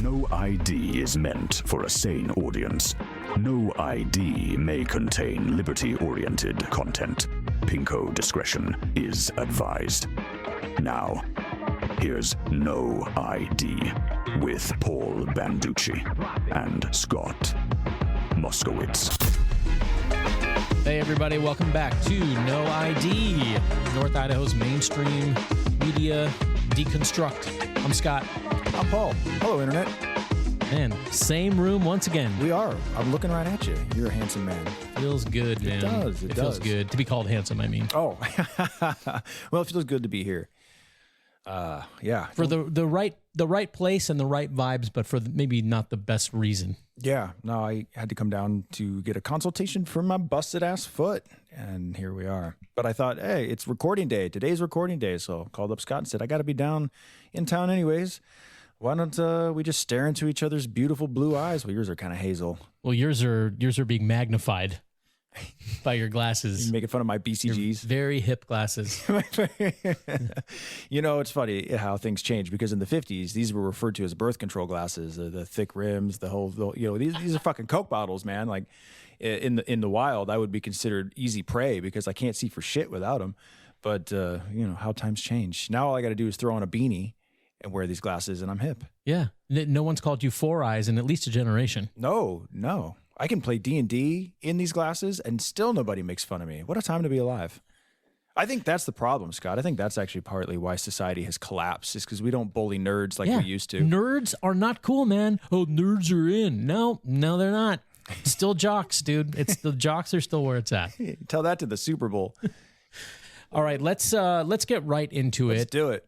No ID is meant for a sane audience. No ID may contain liberty-oriented content. Pinko discretion is advised. Now, here's No ID with Paul Banducci and Scott Moskowitz. Hey everybody, welcome back to No ID, North Idaho's mainstream media deconstruct. I'm Scott. I'm Paul. Hello, Internet. Man, same room once again. We are. I'm looking right at you. You're a handsome man. Feels good, man. It does. It feels good to be called handsome, I mean. Oh, well, it feels good to be here. Yeah. For the right place and the right vibes, but for maybe not the best reason. Yeah. No, I had to come down to get a consultation for my busted ass foot, and here we are. But I thought, hey, it's recording day. Today's recording day, so I called up Scott and said, I got to be down in town anyways. Why don't we just stare into each other's beautiful blue eyes? Well, yours are kind of hazel. Well, yours are being magnified by your glasses. You're making fun of my BCGs. Your very hip glasses. You know, it's funny how things change, because in the 50s, these were referred to as birth control glasses, the thick rims, these are fucking Coke bottles, man. Like in the wild, I would be considered easy prey because I can't see for shit without them. But, how times change. Now all I got to do is throw on a beanie and wear these glasses and I'm hip. Yeah. No one's called you Four Eyes in at least a generation. No. I can play D&D in these glasses and still nobody makes fun of me. What a time to be alive. I think that's the problem, Scott. I think that's actually partly why society has collapsed, is because we don't bully nerds like we used to. Nerds are not cool, man. Oh, nerds are in. No, they're not. Still jocks, dude. It's the jocks are still where it's at. Tell that to the Super Bowl. All right, let's get right into it. Let's do it.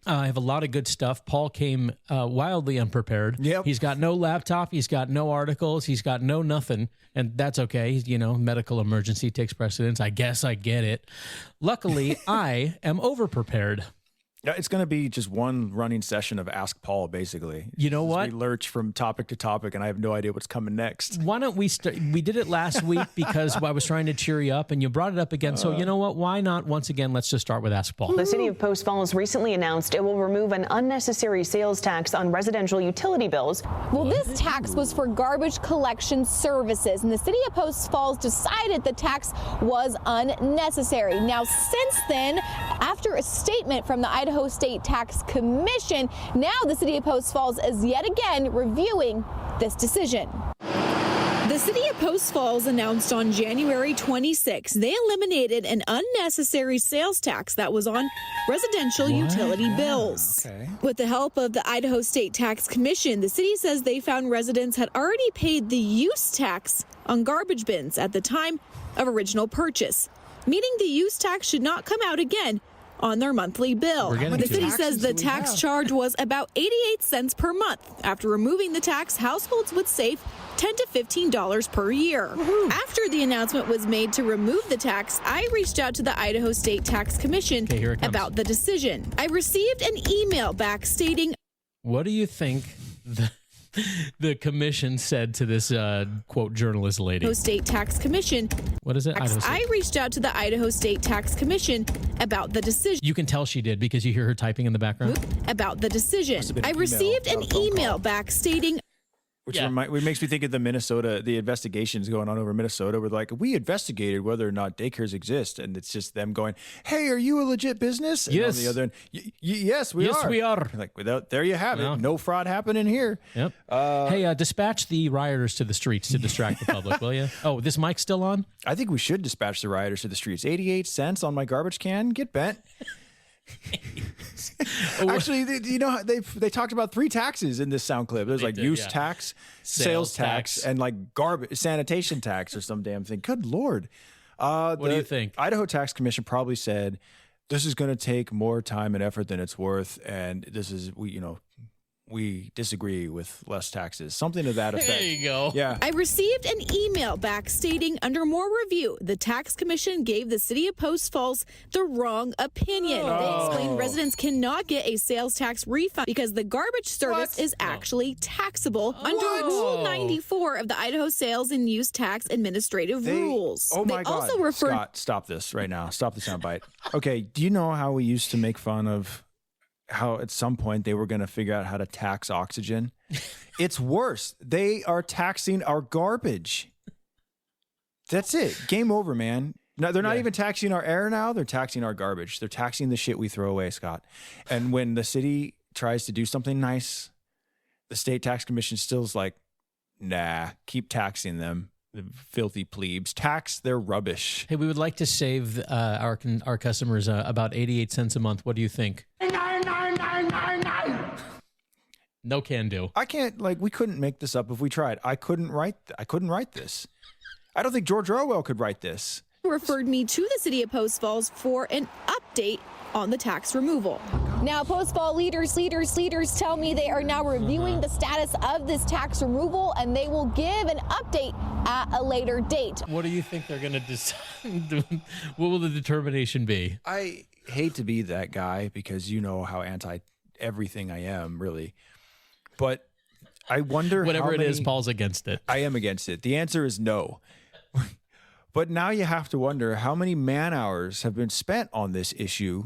I have a lot of good stuff. Paul came wildly unprepared. Yep. He's got no laptop. He's got no articles. He's got no nothing. And that's okay. Medical emergency takes precedence. I guess I get it. Luckily, I am overprepared. Yeah, it's going to be just one running session of Ask Paul, basically. You know what? We lurch from topic to topic, and I have no idea what's coming next. Why don't we start? We did it last week because I was trying to cheer you up, and you brought it up again. So you know what? Why not? Once again, let's just start with Ask Paul. The city of Post Falls recently announced it will remove an unnecessary sales tax on residential utility bills. Well, this tax was for garbage collection services, and the city of Post Falls decided the tax was unnecessary. Now, since then, after a statement from the Idaho State Tax Commission, now the city of Post Falls is yet again reviewing this decision. The city of Post Falls announced on January 26 they eliminated an unnecessary sales tax that was on residential utility bills. Okay. With the help of the Idaho State Tax Commission, the city says they found residents had already paid the use tax on garbage bins at the time of original purchase, meaning the use tax should not come out again on their monthly bill. The city says the tax charge was about 88 cents per month. After removing the tax, households would save $10 to $15 per year. After the announcement was made to remove the tax, I reached out to the Idaho State Tax Commission about the decision. I received an email back stating, what do you think the commission said to this quote journalist lady? Idaho State Tax Commission. What is it? I reached out to the Idaho State Tax Commission about the decision. You can tell she did because you hear her typing in the background. About the decision. I received an email back stating, Which makes me think of the investigations going on over Minnesota, where like, we investigated whether or not daycares exist, and it's just them going, hey, are you a legit business? And yes. on the other end, yes, we are. Yes, we are. Like, there you have it. No fraud happening here. Yep. Hey, dispatch the rioters to the streets to distract the public, will you? Oh, this mic's still on? I think we should dispatch the rioters to the streets. 88 cents on my garbage can? Get bent. Actually, they talked about 3 taxes in this sound clip. There's use tax, sales tax, and like garbage sanitation tax or some damn thing. Good Lord. What do you think? Idaho Tax Commission probably said this is going to take more time and effort than it's worth, and we disagree with less taxes. Something to that effect. There you go. Yeah. I received an email back stating, under more review, the tax commission gave the city of Post Falls the wrong opinion. They explained residents cannot get a sales tax refund because the garbage service is actually taxable under Rule 94 of the Idaho Sales and Use Tax Administrative Rules. Oh my God. Also Scott, stop this right now. Stop the soundbite. Okay, do you know how we used to make fun of how at some point they were going to figure out how to tax oxygen. It's worse. They are taxing our garbage. That's it. Game over, man. No, they're not even taxing our air now. They're taxing our garbage. They're taxing the shit we throw away, Scott. And when the city tries to do something nice, the state tax commission still is like, nah, keep taxing them. The filthy plebes. Tax their rubbish. Hey, we would like to save our customers about 88 cents a month. What do you think? No can do. I can't, we couldn't make this up if we tried. I couldn't write this. I don't think George Orwell could write this. Referred me to the city of Post Falls for an update on the tax removal. Now, Post Falls leaders tell me they are now reviewing the status of this tax removal, and they will give an update at a later date. What do you think they're going to decide? What will the determination be? I hate to be that guy because you know how anti everything I am, really. But I wonder whatever it is, Paul's against it. I am against it. The answer is no. But now you have to wonder how many man hours have been spent on this issue.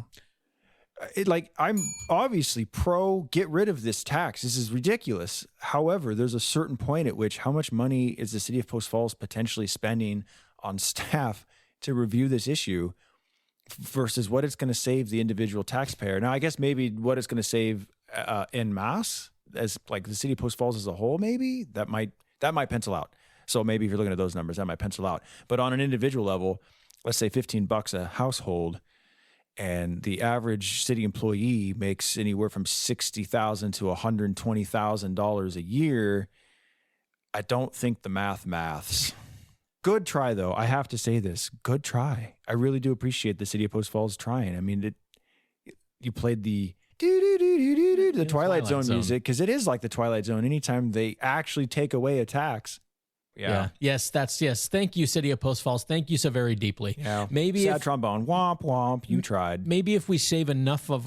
I'm obviously pro get rid of this tax. This is ridiculous. However, there's a certain point at which how much money is the city of Post Falls potentially spending on staff to review this issue versus what it's going to save the individual taxpayer. Now, I guess maybe what it's going to save en masse as the city of Post Falls as a whole, maybe that might pencil out. So maybe if you're looking at those numbers, that might pencil out. But on an individual level, let's say $15 a household, and the average city employee makes anywhere from $60,000 to $120,000 a year. I don't think the maths. Good try, though. I have to say this. Good try. I really do appreciate the city of Post Falls trying. I mean, you played the Twilight Zone music because it is like the Twilight Zone. Anytime they actually take away a tax. Yeah. Yes, yes. Thank you, City of Post Falls. Thank you so very deeply. Yeah. Maybe sad trombone. Womp womp. You tried. Maybe if we save enough of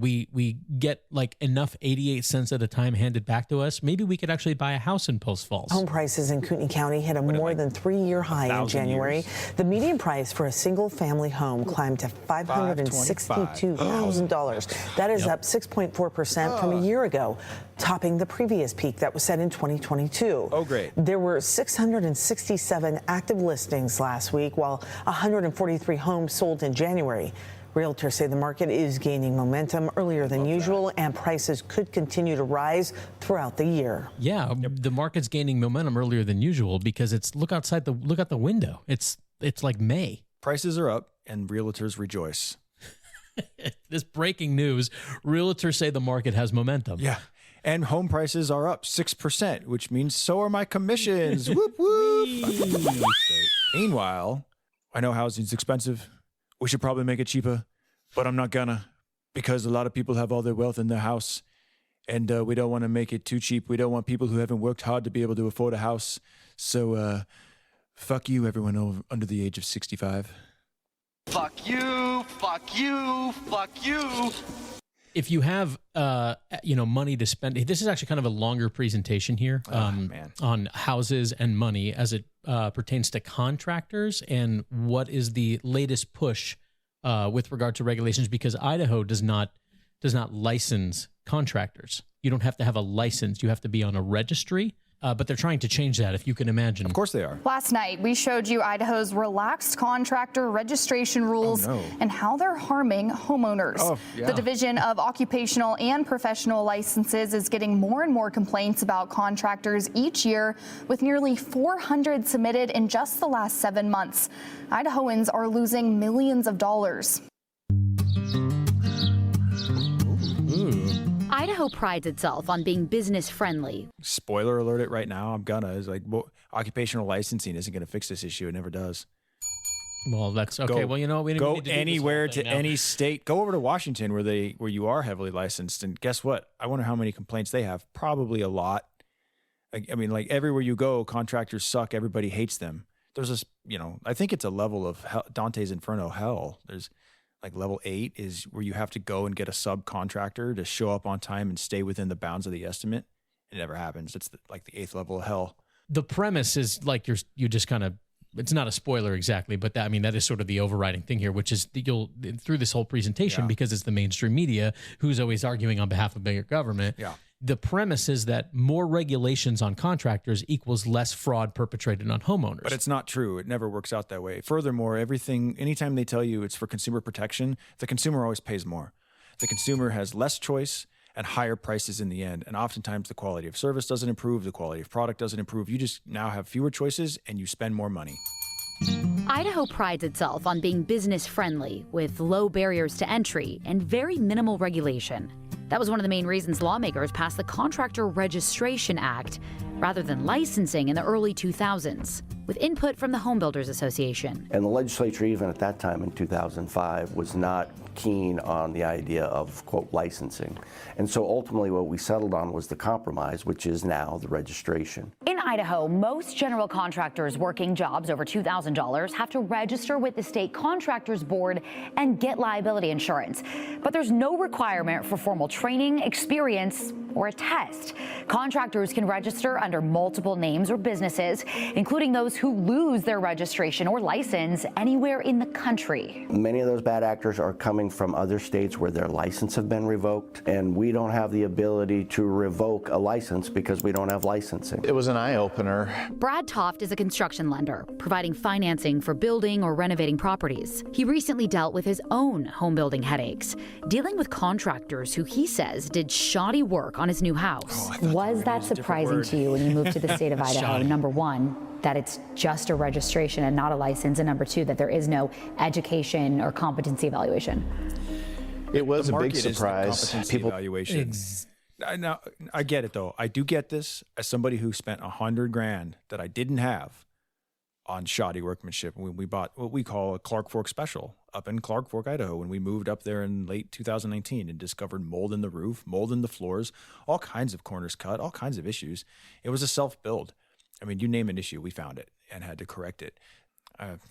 we get enough 88 cents at a time handed back to us, maybe we could actually buy a house in Post Falls. Home prices in Kootenai County hit a more than 3-year high in January. The median price for a single family home climbed to $562,000. That is up 6.4% from a year ago, topping the previous peak that was set in 2022. Oh, great. There were 667 active listings last week, while 143 homes sold in January. Realtors say the market is gaining momentum earlier than usual, and prices could continue to rise throughout the year. Yeah, the market's gaining momentum earlier than usual because look out the window. It's like May. Prices are up, and realtors rejoice. This breaking news: realtors say the market has momentum. Yeah. And home prices are up 6%, which means so are my commissions. Whoop, whoop. Meanwhile, I know housing's expensive. We should probably make it cheaper, but I'm not gonna because a lot of people have all their wealth in their house, and we don't want to make it too cheap. We don't want people who haven't worked hard to be able to afford a house. So, fuck you, everyone under the age of 65. Fuck you, fuck you, fuck you. If you have, money to spend, this is actually kind of a longer presentation here on houses and money as it pertains to contractors and what is the latest push with regard to regulations, because Idaho does not license contractors. You don't have to have a license. You have to be on a registry. But they're trying to change that, if you can imagine. Of course they are. Last night, we showed you Idaho's relaxed contractor registration rules and how they're harming homeowners. Oh, yeah. The Division of Occupational and Professional Licenses is getting more and more complaints about contractors each year, with nearly 400 submitted in just the last 7 months. Idahoans are losing millions of dollars. Idaho prides itself on being business friendly. Spoiler alert it right now. It's like occupational licensing isn't going to fix this issue. It never does. Well, that's okay. We don't go need to anywhere to any state. Go over to Washington where you are heavily licensed, and guess what? I wonder how many complaints they have. Probably a lot. I mean, everywhere you go, contractors suck. Everybody hates them. There's this, I think it's a level of Dante's Inferno hell. There's level 8 is where you have to go and get a subcontractor to show up on time and stay within the bounds of the estimate. It never happens. It's the 8th level of hell. The premise is you just kind of it's not a spoiler exactly, but that is sort of the overriding thing here, which is you'll through this whole presentation, because it's the mainstream media who's always arguing on behalf of bigger government. Yeah. The premise is that more regulations on contractors equals less fraud perpetrated on homeowners. But it's not true. It never works out that way. Furthermore, anytime they tell you it's for consumer protection, the consumer always pays more. The consumer has less choice and higher prices in the end. And oftentimes the quality of service doesn't improve, the quality of product doesn't improve. You just now have fewer choices and you spend more money. Idaho prides itself on being business friendly with low barriers to entry and very minimal regulation. That was one of the main reasons lawmakers passed the Contractor Registration Act rather than licensing in the early 2000s, with input from the Home Builders Association. And the legislature, even at that time in 2005, was not keen on the idea of, quote, licensing. And so ultimately what we settled on was the compromise, which is now the registration. In Idaho, most general contractors working jobs over $2,000 have to register with the state contractors board and get liability insurance. But there's no requirement for formal training, experience, or a test. Contractors can register under multiple names or businesses, including those who lose their registration or license anywhere in the country. Many of those bad actors are coming from other states where their license have been revoked, and we don't have the ability to revoke a license because we don't have licensing. It was an eye-opener. Brad Toft is a construction lender, providing financing for building or renovating properties. He recently dealt with his own home building headaches, dealing with contractors who he says did shoddy work on his new house. Was that surprising to you when you moved to the state of Idaho? Number one, that it's just a registration and not a license, and number two, that there is no education or competency evaluation. It was a big surprise. People evaluation. Now, I get it though. I do get this as somebody who spent $100,000 that I didn't have on shoddy workmanship when we bought what we call a Clark Fork Special up in Clark Fork, Idaho, when we moved up there in late 2019 and discovered mold in the roof, mold in the floors, all kinds of corners cut, all kinds of issues. It was a self-build. I mean, you name an issue, we found it and had to correct it.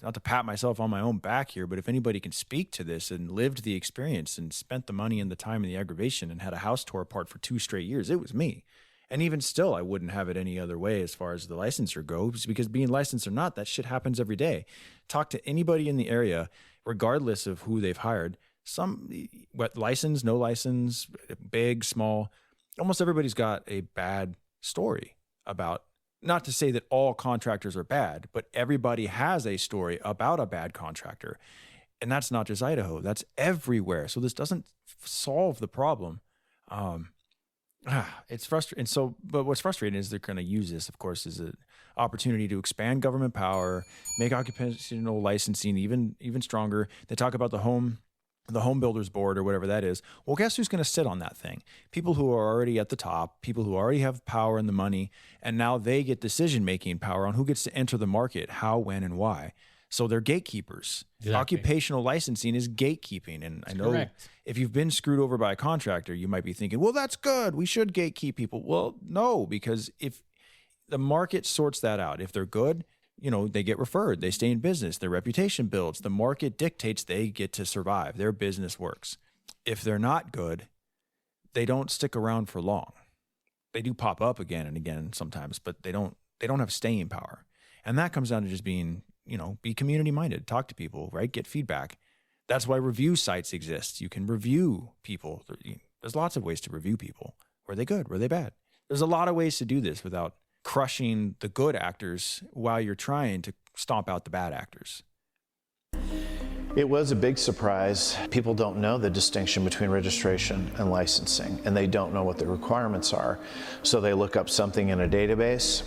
Not to pat myself on my own back here, but if anybody can speak to this and lived the experience and spent the money and the time and the aggravation and had a house tore apart for 2 straight years, it was me. And even still, I wouldn't have it any other way as far as the licensor goes, because being licensed or not, that shit happens every day. Talk to anybody in the area, regardless of who they've hired. License, no license, big, small, almost everybody's got a bad story about, not to say that all contractors are bad, but everybody has a story about a bad contractor. And that's not just Idaho, that's everywhere. So this doesn't solve the problem. It's frustrating. But what's frustrating is they're going to use this, of course, as an opportunity to expand government power, make occupational licensing even stronger. They talk about the home builders board or whatever that is. Well, guess who's going to sit on that thing? People who are already at the top, people who already have power and the money, and now they get decision-making power on who gets to enter the market, how, when, and why. So they're gatekeepers. Exactly. Occupational licensing is gatekeeping. And I know if you've been screwed over by a contractor, you might be thinking, well, that's good. We should gatekeep people. Well, no, because if the market sorts that out, if they're good, they get referred, they stay in business, their reputation builds, the market dictates they get to survive, their business works. If they're not good, they don't stick around for long. They do pop up again and again sometimes, but they don't have staying power. And that comes down to just being, be community minded, talk to people, right? Get feedback. That's why review sites exist. You can review people. There's lots of ways to review people. Were they good? Were they bad? There's a lot of ways to do this without crushing the good actors while you're trying to stomp out the bad actors. It was a big surprise. People don't know the distinction between registration and licensing, and they don't know what the requirements are. So they look up something in a database,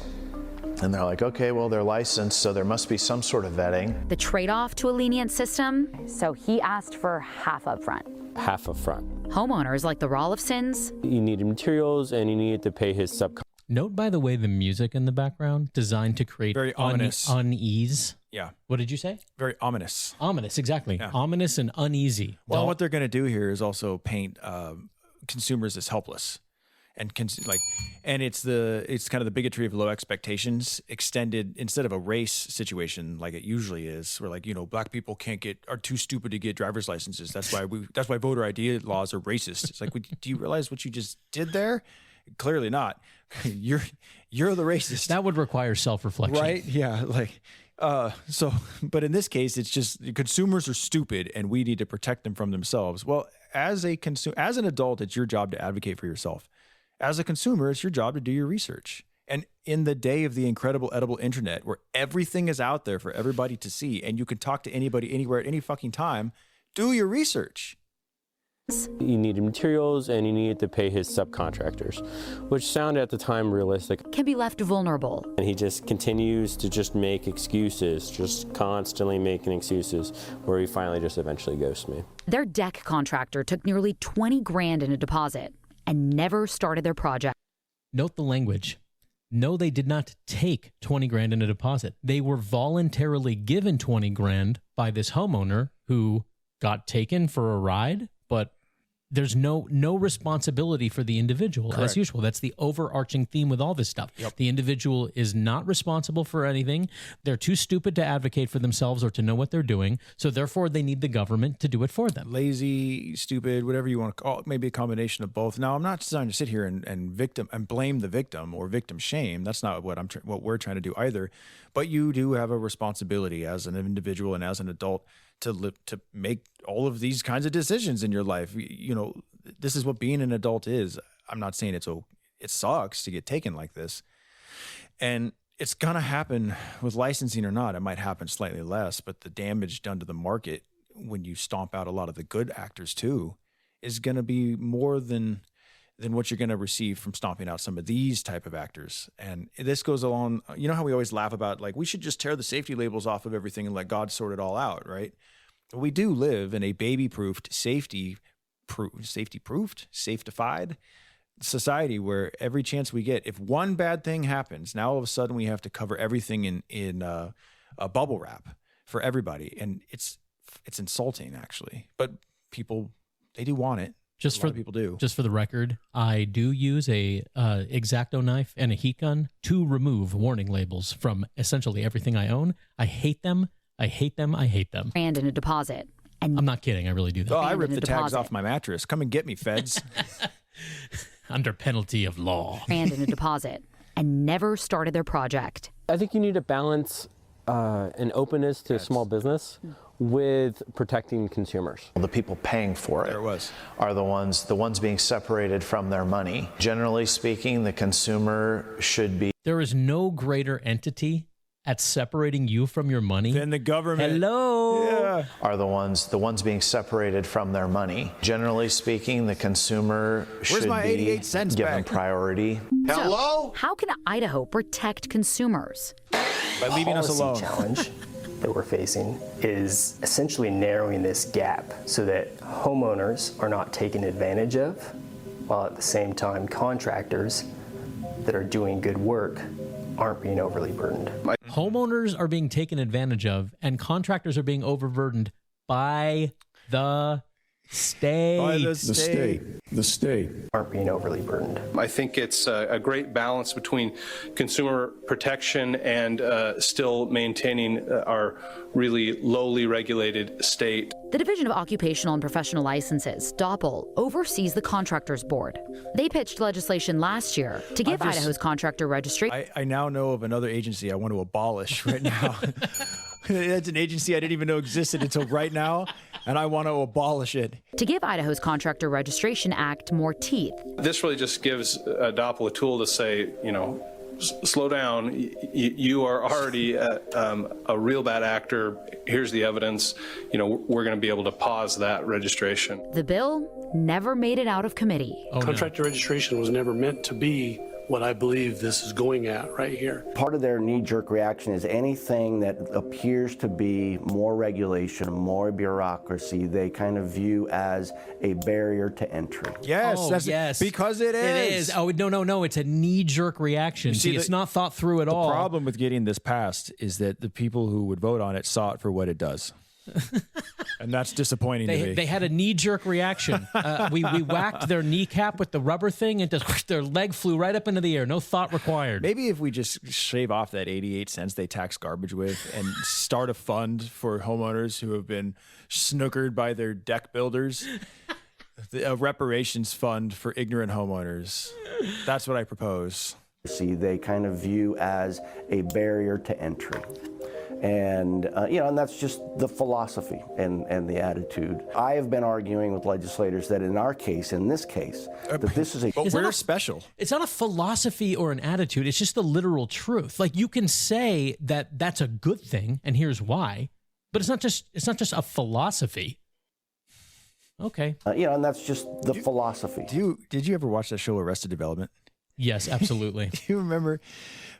and they're like, okay, well, they're licensed, so there must be some sort of vetting. The trade-off to a lenient system? So he asked for half up front. Half up front. Homeowners like the Rolfsons. You needed materials, and you needed to pay his subcontractor. Note, by the way, the music in the background designed to create very ominous unease. Yeah. What did you say? Very ominous. Ominous, exactly. Yeah. Ominous and uneasy. Well, what they're going to do here is also paint consumers as helpless, and it's kind of the bigotry of low expectations extended instead of a race situation like it usually is, where black people are too stupid to get driver's licenses. That's why voter ID laws are racist. It's like, do you realize what you just did there? Clearly not. You're the racist. That would require self-reflection. Right? Yeah. But in this case, it's just consumers are stupid and we need to protect them from themselves. Well, as an adult, it's your job to advocate for yourself. As a consumer, it's your job to do your research. And in the day of the incredible edible internet, where everything is out there for everybody to see, and you can talk to anybody, anywhere, at any fucking time, do your research. He needed materials and he needed to pay his subcontractors, which sounded at the time realistic. Can be left vulnerable. And he just continues to just make excuses, just constantly making excuses, where he finally just eventually ghosts me. Their deck contractor took nearly 20 grand in a deposit and never started their project. Note the language. No, they did not take 20 grand in a deposit. They were voluntarily given 20 grand by this homeowner who got taken for a ride, but there's no responsibility for the individual. Correct. As usual. That's the overarching theme with all this stuff. Yep. The individual is not responsible for anything. They're too stupid to advocate for themselves or to know what they're doing. So therefore, they need the government to do it for them. Lazy, stupid, whatever you want to call it, maybe a combination of both. Now, I'm not trying to sit here and blame the victim or victim shame. That's not what we're trying to do either. But you do have a responsibility as an individual and as an adult to make all of these kinds of decisions in your life. You know, this is what being an adult is. I'm not saying it sucks to get taken like this. And it's going to happen with licensing or not. It might happen slightly less, but the damage done to the market when you stomp out a lot of the good actors too is going to be more than what you're going to receive from stomping out some of these type of actors. And this goes along, you know how we always laugh about, like, we should just tear the safety labels off of everything and let God sort it all out, right? We do live in a baby-proofed, safety-proofed, safe-defied society where every chance we get, if one bad thing happens, now all of a sudden we have to cover everything in a bubble wrap for everybody. And it's insulting, actually. But people, they do want it. People do. Just for the record, I do use a X-Acto knife and a heat gun to remove warning labels from essentially everything I own. I hate them. I hate them. I hate them. And in a deposit. And I'm not kidding. I really do that. Oh, I ripped the tags off my mattress. Come and get me, feds. Under penalty of law. And in a deposit. And never started their project. I think you need to balance an openness to small business with protecting consumers. The people paying for it are the ones being separated from their money. Generally speaking, the consumer should be. There is no greater entity at separating you from your money than the government. Hello. Yeah. Are the ones being separated from their money. Generally speaking, the consumer should my 88 cents be given back? priority. So, how can Idaho protect consumers? By leaving us alone. The challenge that we're facing is essentially narrowing this gap so that homeowners are not taken advantage of, while at the same time contractors that are doing good work aren't being overly burdened. Homeowners are being taken advantage of, and contractors are being overburdened by the state. By the state. The state. Aren't being overly burdened. I think it's a great balance between consumer protection and still maintaining our really lowly regulated state. The Division of Occupational and Professional Licenses, DOPL, oversees the Contractors Board. They pitched legislation last year to give Idaho's contractor registration. I now know of another agency I want to abolish right now. It's an agency I didn't even know existed until right now, and I want to abolish it. To give Idaho's Contractor Registration Act more teeth. This really just gives DOPL a tool to say, you know, slow down. You are already a real bad actor. Here's the evidence. You know, we're going to be able to pause that registration. The bill never made it out of committee. Contractor registration was never meant to be what I believe this is going at right here. Part of their knee-jerk reaction is anything that appears to be more regulation, more bureaucracy, they kind of view as a barrier to entry. Yes, yes. Because it is. It is. Oh, no. It's a knee-jerk reaction. See, it's not thought through at all. The problem with getting this passed is that the people who would vote on it saw it for what it does. And that's disappointing to me. They had a knee-jerk reaction. We whacked their kneecap with the rubber thing, and just their leg flew right up into the air. No thought required. Maybe if we just shave off that 88 cents they tax garbage with and start a fund for homeowners who have been snookered by their deck builders, a reparations fund for ignorant homeowners. That's what I propose. See, they kind of view as a barrier to entry. And, and that's just the philosophy and the attitude. I have been arguing with legislators that in our case, in this case, that this is a... But we're special. It's not a philosophy or an attitude. It's just the literal truth. Like, you can say that that's a good thing, and here's why, but it's not just a philosophy. Okay. And that's just the philosophy. Did you ever watch that show Arrested Development? Yes, absolutely. Do you remember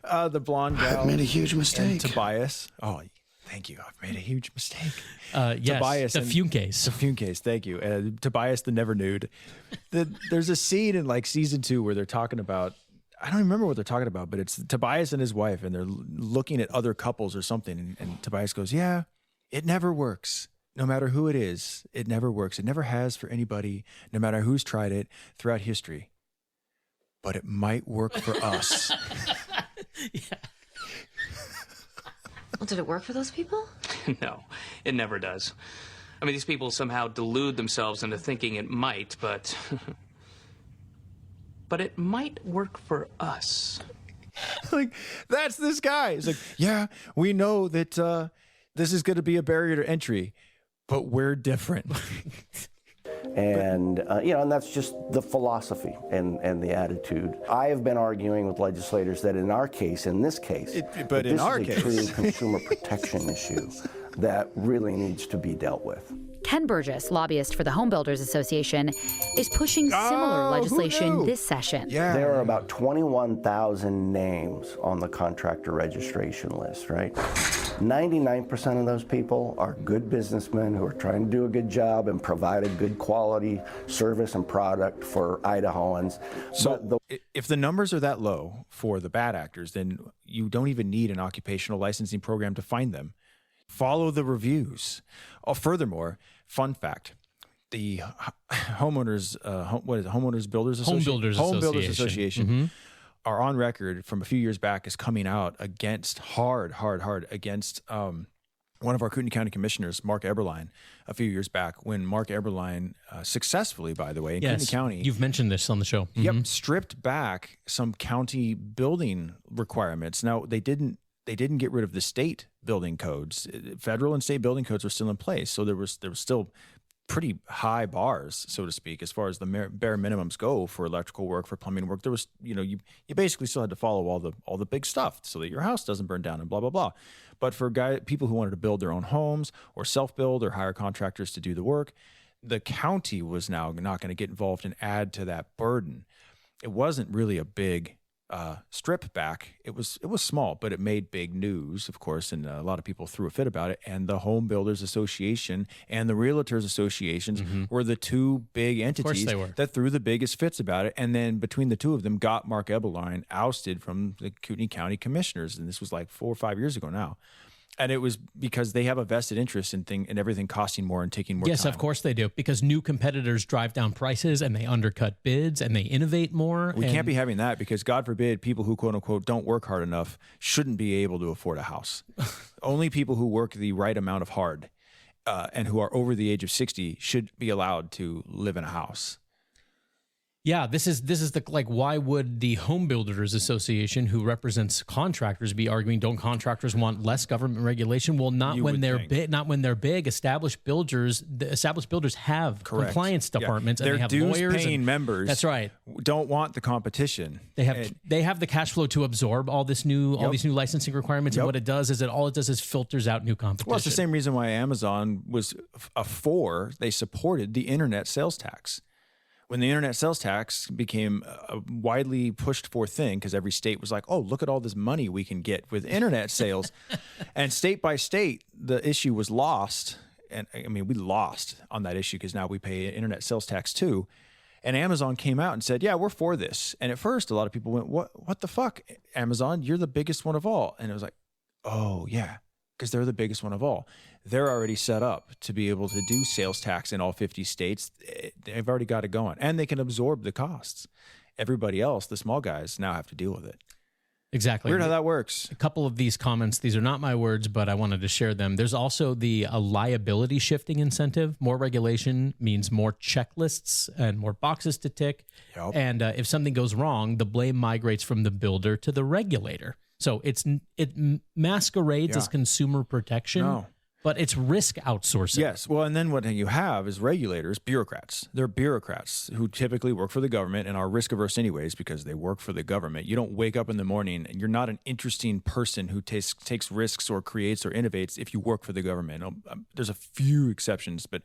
the blonde gal? I've made a huge mistake. Tobias. Oh, thank you. I've made a huge mistake. Yes, Tobias the fume case. The fume case. Thank you. Tobias the never nude. There's a scene in like season 2 where they're talking about, I don't remember what they're talking about, but it's Tobias and his wife, and they're looking at other couples or something. And Tobias goes, yeah, it never works. No matter who it is, it never works. It never has for anybody, no matter who's tried it throughout history. But it might work for us. Yeah. Well, did it work for those people? No, it never does. I mean, these people somehow delude themselves into thinking it might, but... but it might work for us. Like, that's this guy. He's like, yeah, we know that this is going to be a barrier to entry, but we're different. And, and that's just the philosophy and the attitude. I have been arguing with legislators that in our case, in this case, but in our this is a true consumer protection issue that really needs to be dealt with. Ken Burgess, lobbyist for the Home Builders Association, is pushing similar legislation this session. Yeah. There are about 21,000 names on the contractor registration list, right? 99% of those people are good businessmen who are trying to do a good job and provide a good quality service and product for Idahoans. So if the numbers are that low for the bad actors, then you don't even need an occupational licensing program to find them. Follow the reviews. Oh, furthermore, fun fact: the homeowners, Homeowners Builders Association, Home Builders Association, are on record from a few years back as coming out against hard against one of our Kootenai County commissioners, Mark Eberlein, a few years back, when Mark Eberlein successfely, by the way, in Kootenai County, you've mentioned this on the show. Yep, stripped back some county building requirements. Now they didn't get rid of the state building codes. Federal and state building codes were still in place. So there was still pretty high bars, so to speak, as far as the bare minimums go for electrical work, for plumbing work. There was, you basically still had to follow all the big stuff so that your house doesn't burn down and blah, blah, blah. But for people who wanted to build their own homes or self-build or hire contractors to do the work, the county was now not going to get involved and add to that burden. It wasn't really a big strip back. It was small, but it made big news, of course, and a lot of people threw a fit about it. And the Home Builders Association and the Realtors Associations were the two big entities that threw the biggest fits about it. And then between the two of them got Mark Eberlein ousted from the Kootenai County Commissioners. And this was like 4 or 5 years ago now. And it was because they have a vested interest in everything costing more and taking more time. Yes, of course they do, because new competitors drive down prices and they undercut bids and they innovate more. We can't be having that, because God forbid people who quote unquote don't work hard enough shouldn't be able to afford a house. Only people who work the right amount of hard and who are over the age of 60 should be allowed to live in a house. Yeah, this is why would the Home Builders Association, who represents contractors, be arguing, don't contractors want less government regulation? Well, not when they're big. Not when they're big. Established builders have compliance departments, and they have lawyers. Their dues-paying members, that's right, don't want the competition. They have the cash flow to absorb all these new licensing requirements. And what it does is filters out new competition. Well, it's the same reason why Amazon was they supported the internet sales tax. When the internet sales tax became a widely pushed for thing, because every state was like, oh, look at all this money we can get with internet sales. And state by state, the issue was lost. And I mean, we lost on that issue because now we pay internet sales tax too. And Amazon came out and said, yeah, we're for this. And at first, a lot of people went, what the fuck, Amazon? You're the biggest one of all. And it was like, oh, yeah, because they're the biggest one of all. They're already set up to be able to do sales tax in all 50 states. They've already got it going, and they can absorb the costs. Everybody else, the small guys, now have to deal with it. Exactly. Weird how that works. A couple of these comments, these are not my words, but I wanted to share them. There's also a liability shifting incentive. More regulation means more checklists and more boxes to tick. Yep. And if something goes wrong, the blame migrates from the builder to the regulator. So it masquerades as consumer protection. No. But it's risk outsourcing. Yes. Well, and then what you have is regulators, bureaucrats. They're bureaucrats who typically work for the government and are risk averse anyways because they work for the government. You don't wake up in the morning and you're not an interesting person who takes risks or creates or innovates if you work for the government. There's a few exceptions, but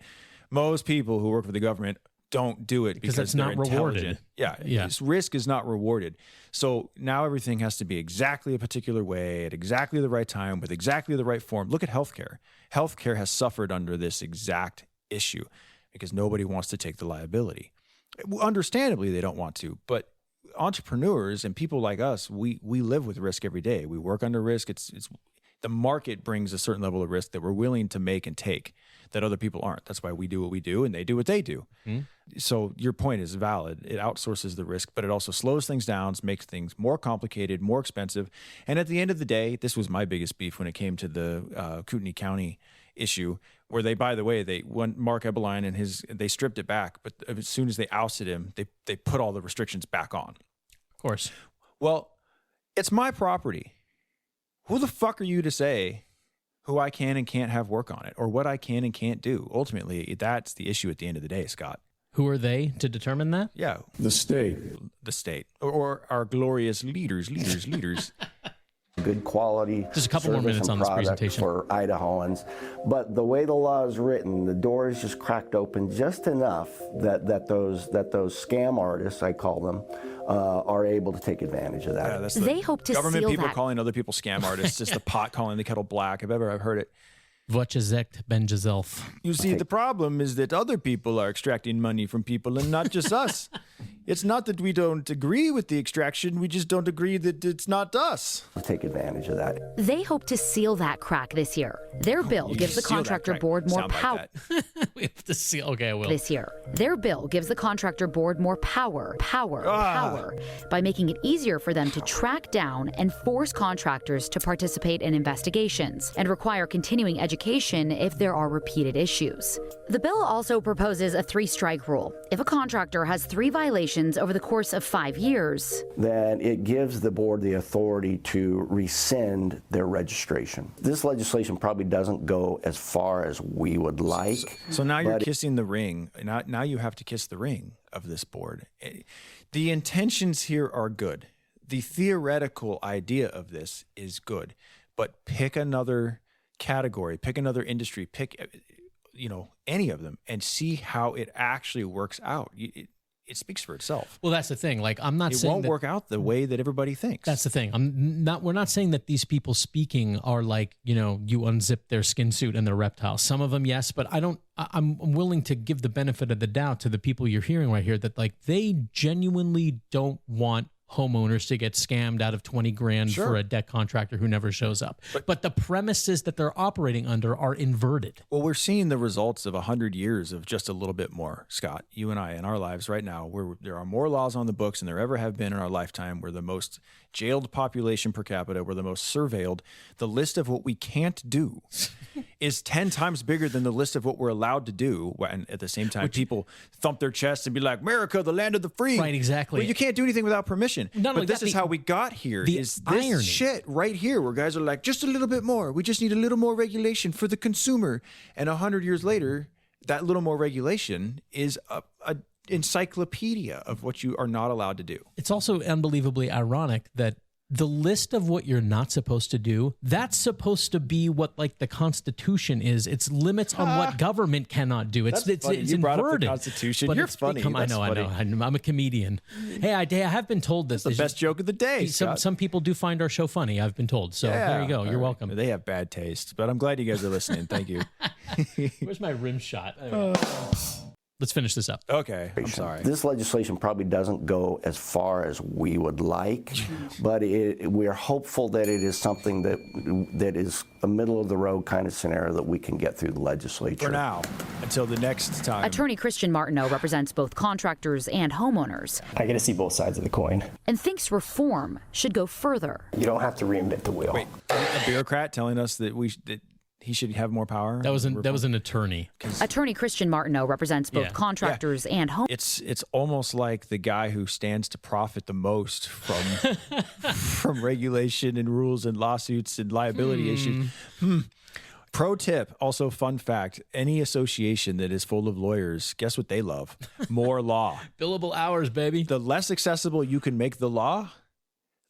most people who work for the government don't do it because it's they're not rewarded. intelligent. Yeah. Risk is not rewarded. So now everything has to be exactly a particular way at exactly the right time with exactly the right form. Look at healthcare. Healthcare has suffered under this exact issue because nobody wants to take the liability. Understandably, they don't want to, but entrepreneurs and people like us, we live with risk every day. We work under risk. It's the market brings a certain level of risk that we're willing to make and take that other people aren't. That's why we do what we do and they do what they do. So your point is valid. It outsources the risk, but it also slows things down, makes things more complicated, more expensive. And at the end of the day, this was my biggest beef when it came to the Kootenai County issue, where they, by the way, Mark Ebeline and they stripped it back, but as soon as they ousted him, they put all the restrictions back on. Of course. Well, it's my property. Who the fuck are you to say who I can and can't have work on it or what I can and can't do? Ultimately, that's the issue at the end of the day, Scott. Who are they to determine that? Yeah. The state. The state. Or our glorious leaders. Good quality just a couple more minutes on this presentation for Idahoans. But the way the law is written, the door is just cracked open just enough that those scam artists, I call them, are able to take advantage of that. Yeah, that's they hope to government seal people that. calling other people scam artists. It's the pot calling the kettle black. I've heard it. Wojciech Benjazelf. You see, the problem is that other people are extracting money from people and not just us. It's not that we don't agree with the extraction. We just don't agree that it's not us. We'll take advantage of that. They hope to seal that crack this year. Their bill gives the contractor board more power. We have to seal. Okay, I will. This year, their bill gives the contractor board more power by making it easier for them to track down and force contractors to participate in investigations and require continuing education if there are repeated issues. The bill also proposes a 3-strike rule. If a contractor has 3 violations over the course of 5 years, then it gives the board the authority to rescind their registration. This legislation probably doesn't go as far as we would like. So now you're kissing the ring. Now you have to kiss the ring of this board. The intentions here are good. The theoretical idea of this is good, but pick another category, pick another industry, pick any of them and see how it actually works out. It speaks for itself. Well, that's the thing. Like, I'm not saying it won't work out the way that everybody thinks. That's the thing. We're not saying that these people speaking are like, you unzip their skin suit and they're reptiles. Some of them, yes, but I'm willing to give the benefit of the doubt to the people you're hearing right here that like they genuinely don't want homeowners to get scammed out of 20 grand for a debt contractor who never shows up. But the premises that they're operating under are inverted. Well, we're seeing the results of 100 years of just a little bit more, Scott. You and I in our lives right now, where there are more laws on the books than there ever have been in our lifetime. We're the most jailed population per capita. We're the most surveilled. The list of what we can't do is 10 times bigger than the list of what we're allowed to do. And at the same time, people thump their chests and be like, America, the land of the free. Right, exactly. Well, you can't do anything without permission. But this is how we got here. Is this irony. shit right here where guys are like, just a little bit more. We just need a little more regulation for the consumer. And 100 years later, that little more regulation is a encyclopedia of what you are not allowed to do. It's also unbelievably ironic that the list of what you're not supposed to do, that's supposed to be what like the Constitution is. It's limits on what government cannot do. It's you inverted. brought up the Constitution. But You're it's funny. I know. I'm a comedian. Hey, I have been told this. That's the best joke of the day. Some people do find our show funny. I've been told. So there you go. You're welcome. They have bad taste, but I'm glad you guys are listening. Thank you. Where's my rim shot? Let's finish this up. Okay, I'm sorry. This legislation probably doesn't go as far as we would like, but we are hopeful that it is something that is a middle-of-the-road kind of scenario that we can get through the legislature. For now, until the next time. Attorney Christian Martineau represents both contractors and homeowners. I get to see both sides of the coin. And thinks reform should go further. You don't have to reinvent the wheel. Wait, a bureaucrat telling us that he should have more power. That was an attorney. Attorney Christian Martineau represents both contractors and home. It's almost like the guy who stands to profit the most from regulation and rules and lawsuits and liability issues. Pro tip, also fun fact, any association that is full of lawyers, guess what they love? More law. Billable hours, baby. The less accessible you can make the law,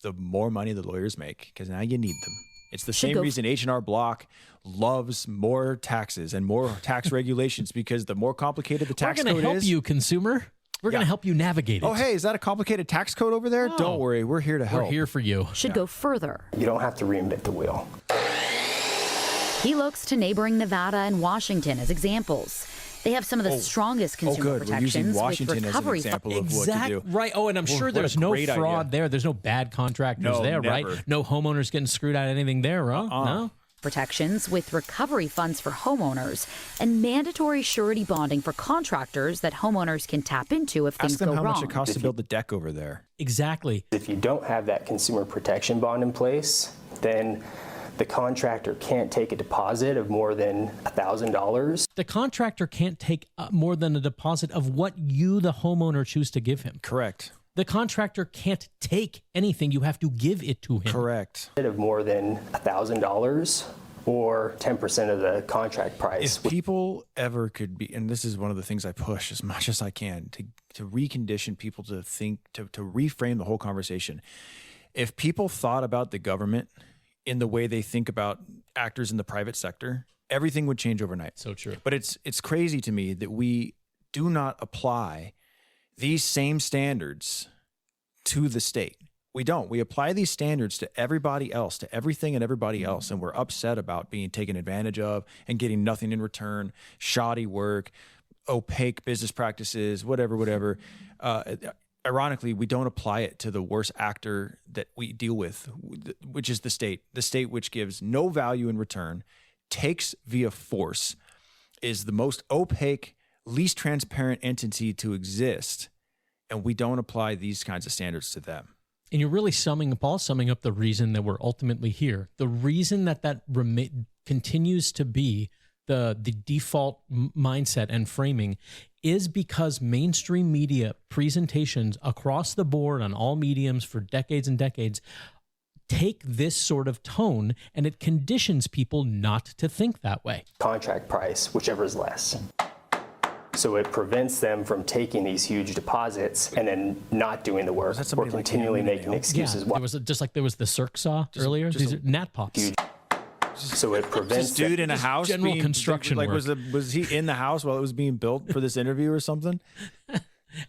the more money the lawyers make, because now you need them. It's the same reason H&R Block loves more taxes and more tax regulations, because the more complicated the tax code is. We're going to help you, consumer. We're going to help you navigate it. Oh, hey, is that a complicated tax code over there? Oh. Don't worry, we're here to help. We're here for you. Should go further. You don't have to reinvent the wheel. He looks to neighboring Nevada and Washington as examples. They have some of the strongest consumer protections. We're using Washington with recovery as an example of what to do. Right. Oh, and I'm sure there's no fraud there. There's no bad contractors there, never. right? No homeowners getting screwed out of anything there, right? No. Protections with recovery funds for homeowners and mandatory surety bonding for contractors that homeowners can tap into if things go wrong. Ask them how much it costs to build the deck over there. Exactly. If you don't have that consumer protection bond in place, then the contractor can't take a deposit of more than $1,000. The contractor can't take more than a deposit of what you, the homeowner, choose to give him. Correct. The contractor can't take anything. You have to give it to him. Correct. Of more than $1,000 or 10% of the contract price. If people ever could be, and this is one of the things I push as much as I can, to recondition people to think, to reframe the whole conversation. If people thought about the government in the way they think about actors in the private sector, everything would change overnight. So true. But it's crazy to me that we do not apply these same standards to the state. We don't. We apply these standards to everybody else, to everything and everybody else, and we're upset about being taken advantage of and getting nothing in return, shoddy work, opaque business practices, whatever. Ironically, we don't apply it to the worst actor that we deal with, which is the state which gives no value in return, takes via force, is the most opaque, least transparent entity to exist, and we don't apply these kinds of standards to them. And you're really summing up the reason that we're ultimately here. The reason that continues to be the default mindset and framing is because mainstream media presentations across the board on all mediums for decades and decades take this sort of tone, and it conditions people not to think that way. Contract price, whichever is less. So it prevents them from taking these huge deposits and then not doing the work or continually making excuses. Yeah, there was the Cirque saw earlier. These are Nat Pops. Huge. So it prevents this dude in a house general construction work. Was he in the house while it was being built for this interview or something?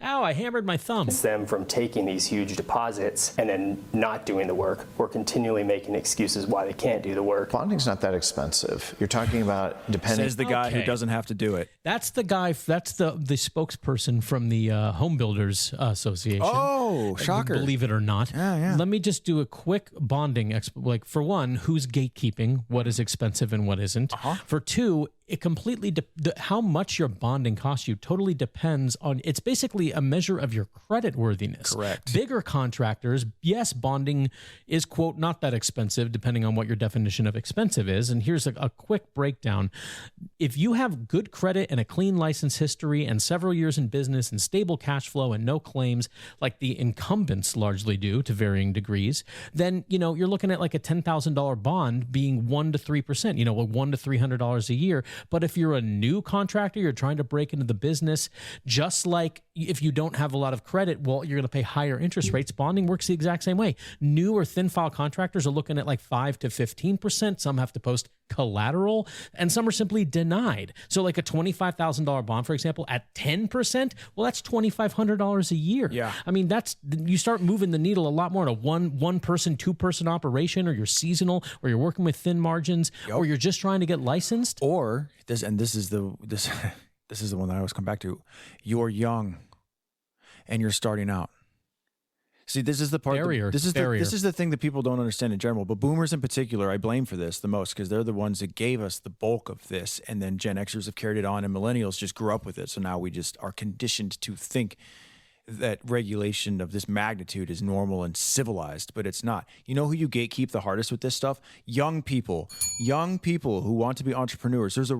Ow, I hammered my thumb. It's them from taking these huge deposits and then not doing the work or continually making excuses why they can't do the work. Bonding's not that expensive. You're talking about depending. Says the guy who doesn't have to do it. That's the guy. That's the spokesperson from the Home Builders Association. Oh, shocker! Believe it or not. Yeah. Let me just do a quick bonding. Like for one, who's gatekeeping? What is expensive and what isn't? For two, it completely how much your bonding costs you totally depends on. It's basically a measure of your credit worthiness. Correct. Bigger contractors, yes, bonding is quote not that expensive, depending on what your definition of expensive is. And here's a quick breakdown. If you have good credit and a clean license history and several years in business and stable cash flow and no claims, like the incumbents largely do to varying degrees, then you're looking at like a $10,000 bond being 1% to 3%. $100 to $300 a year. But if you're a new contractor, you're trying to break into the business, just like if you don't have a lot of credit, well, you're going to pay higher interest rates. Bonding works the exact same way. New or thin file contractors are looking at like 5 to 15%. Some have to post collateral and some are simply denied. So like a $25,000 bond, for example, at 10%, well, that's $2,500 a year. Yeah. I mean, you start moving the needle a lot more in a one person, 2-person operation, or you're seasonal, or you're working with thin margins, or you're just trying to get licensed. Or this is the one that I always come back to. You're young and you're starting out. See, this is the part. This is the thing that people don't understand in general. But boomers in particular, I blame for this the most because they're the ones that gave us the bulk of this, and then Gen Xers have carried it on, and millennials just grew up with it. So now we just are conditioned to think that regulation of this magnitude is normal and civilized, but it's not. You know who you gatekeep the hardest with this stuff? Young people who want to be entrepreneurs. There's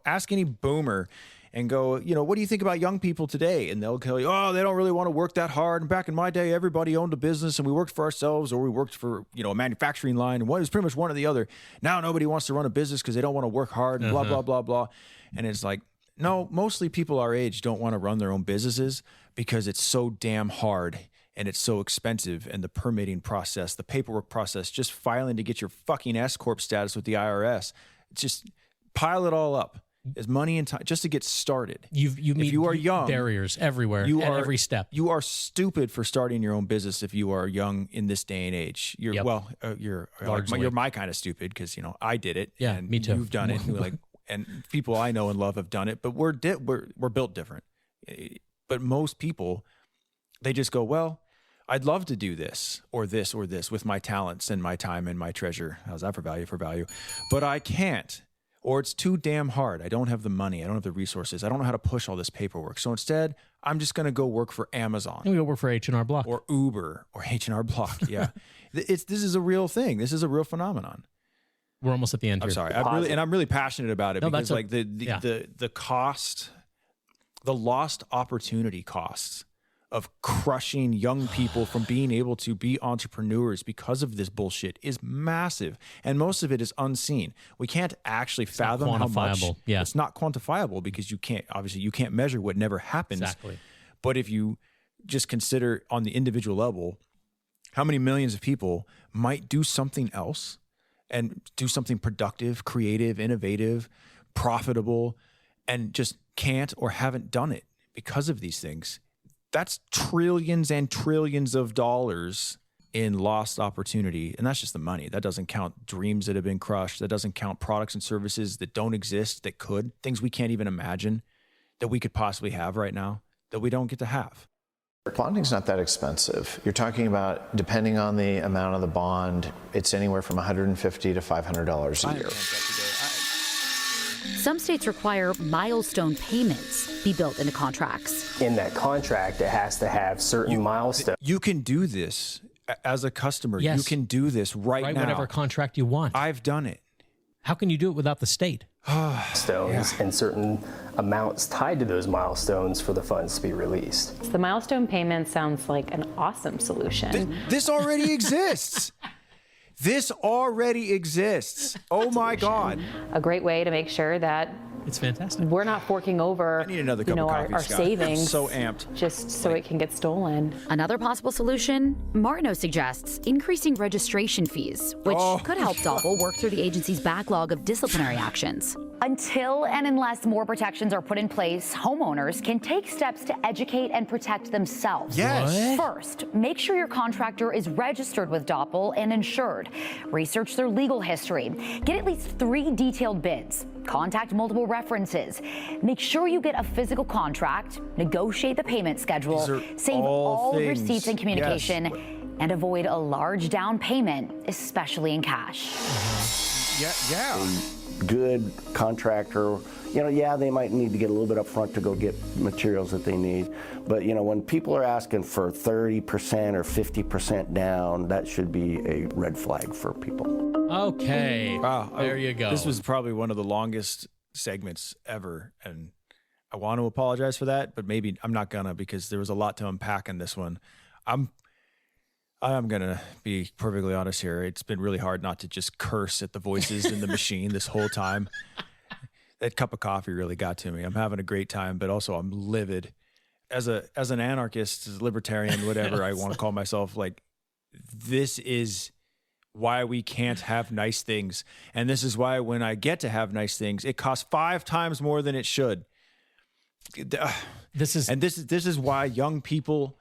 ask any boomer and go, what do you think about young people today? And they'll tell you, oh, they don't really want to work that hard. And back in my day, everybody owned a business and we worked for ourselves, or we worked for, a manufacturing line. And it was pretty much one or the other. Now nobody wants to run a business because they don't want to work hard and blah, blah, blah, blah. And it's like, no, mostly people our age don't want to run their own businesses because it's so damn hard and it's so expensive, and the permitting process, the paperwork process, just filing to get your fucking S-Corp status with the IRS, just pile it all up as money and time just to get started. If you are young, barriers everywhere, at every step. You are stupid for starting your own business if you are young in this day and age. You're my kind of stupid because I did it. Yeah, and me too. You've done it, and people I know and love have done it, but we're built different. But most people, they just go, well, I'd love to do this or this or this with my talents and my time and my treasure. How's that for value? But I can't, or it's too damn hard. I don't have the money. I don't have the resources. I don't know how to push all this paperwork. So instead, I'm just going to go work for Amazon. I'm going to go work for H&R Block. Or Uber or H&R Block. Yeah. This is a real thing. This is a real phenomenon. We're almost at the end here. I'm sorry. I'm really passionate about it because the cost, the lost opportunity costs of crushing young people from being able to be entrepreneurs because of this bullshit is massive. And most of it is unseen. We can't actually fathom how much. Yeah. It's not quantifiable because you can't measure what never happens. Exactly. But if you just consider on the individual level, how many millions of people might do something else and do something productive, creative, innovative, profitable, and just can't or haven't done it because of these things. That's trillions and trillions of dollars in lost opportunity. And that's just the money. That doesn't count dreams that have been crushed. That doesn't count products and services that don't exist, that could, things we can't even imagine that we could possibly have right now that we don't get to have. Bonding's not that expensive. You're talking about, depending on the amount of the bond, it's anywhere from $150 to $500 a year. Some states require milestone payments be built into contracts. In that contract, it has to have certain milestones. You can do this as a customer. Yes. You can do this right now. Whatever contract you want. I've done it. How can you do it without the state? Milestones and certain amounts tied to those milestones for the funds to be released. The milestone payment sounds like an awesome solution. This already exists. This already exists. Oh my God. A great way to make sure that it's fantastic. We're not forking over I need another cup of coffee, our Scott. savings. I'm so amped. Just so it can get stolen. Another possible solution, Martineau suggests increasing registration fees, which could help Doppel work through the agency's backlog of disciplinary actions. Until and unless more protections are put in place, homeowners can take steps to educate and protect themselves. Yes. First, make sure your contractor is registered with Doppel and insured. Research their legal history. Get at least 3 detailed bids. Contact multiple references. Make sure you get a physical contract. Negotiate the payment schedule. Save all receipts and communication. Yes. And avoid a large down payment, especially in cash. Yeah. Good contractor, they might need to get a little bit up front to go get materials that they need. But, when people are asking for 30% or 50% down, that should be a red flag for people. Okay. Wow. There you go. This was probably one of the longest segments ever. And I want to apologize for that, but maybe I'm not gonna, because there was a lot to unpack in this one. I'm gonna be perfectly honest here. It's been really hard not to just curse at the voices in the machine this whole time. That cup of coffee really got to me. I'm having a great time, but also I'm livid. As an anarchist, libertarian, whatever I want to call myself, like, this is why we can't have nice things. And this is why when I get to have nice things, it costs 5 times more than it should. This is why young people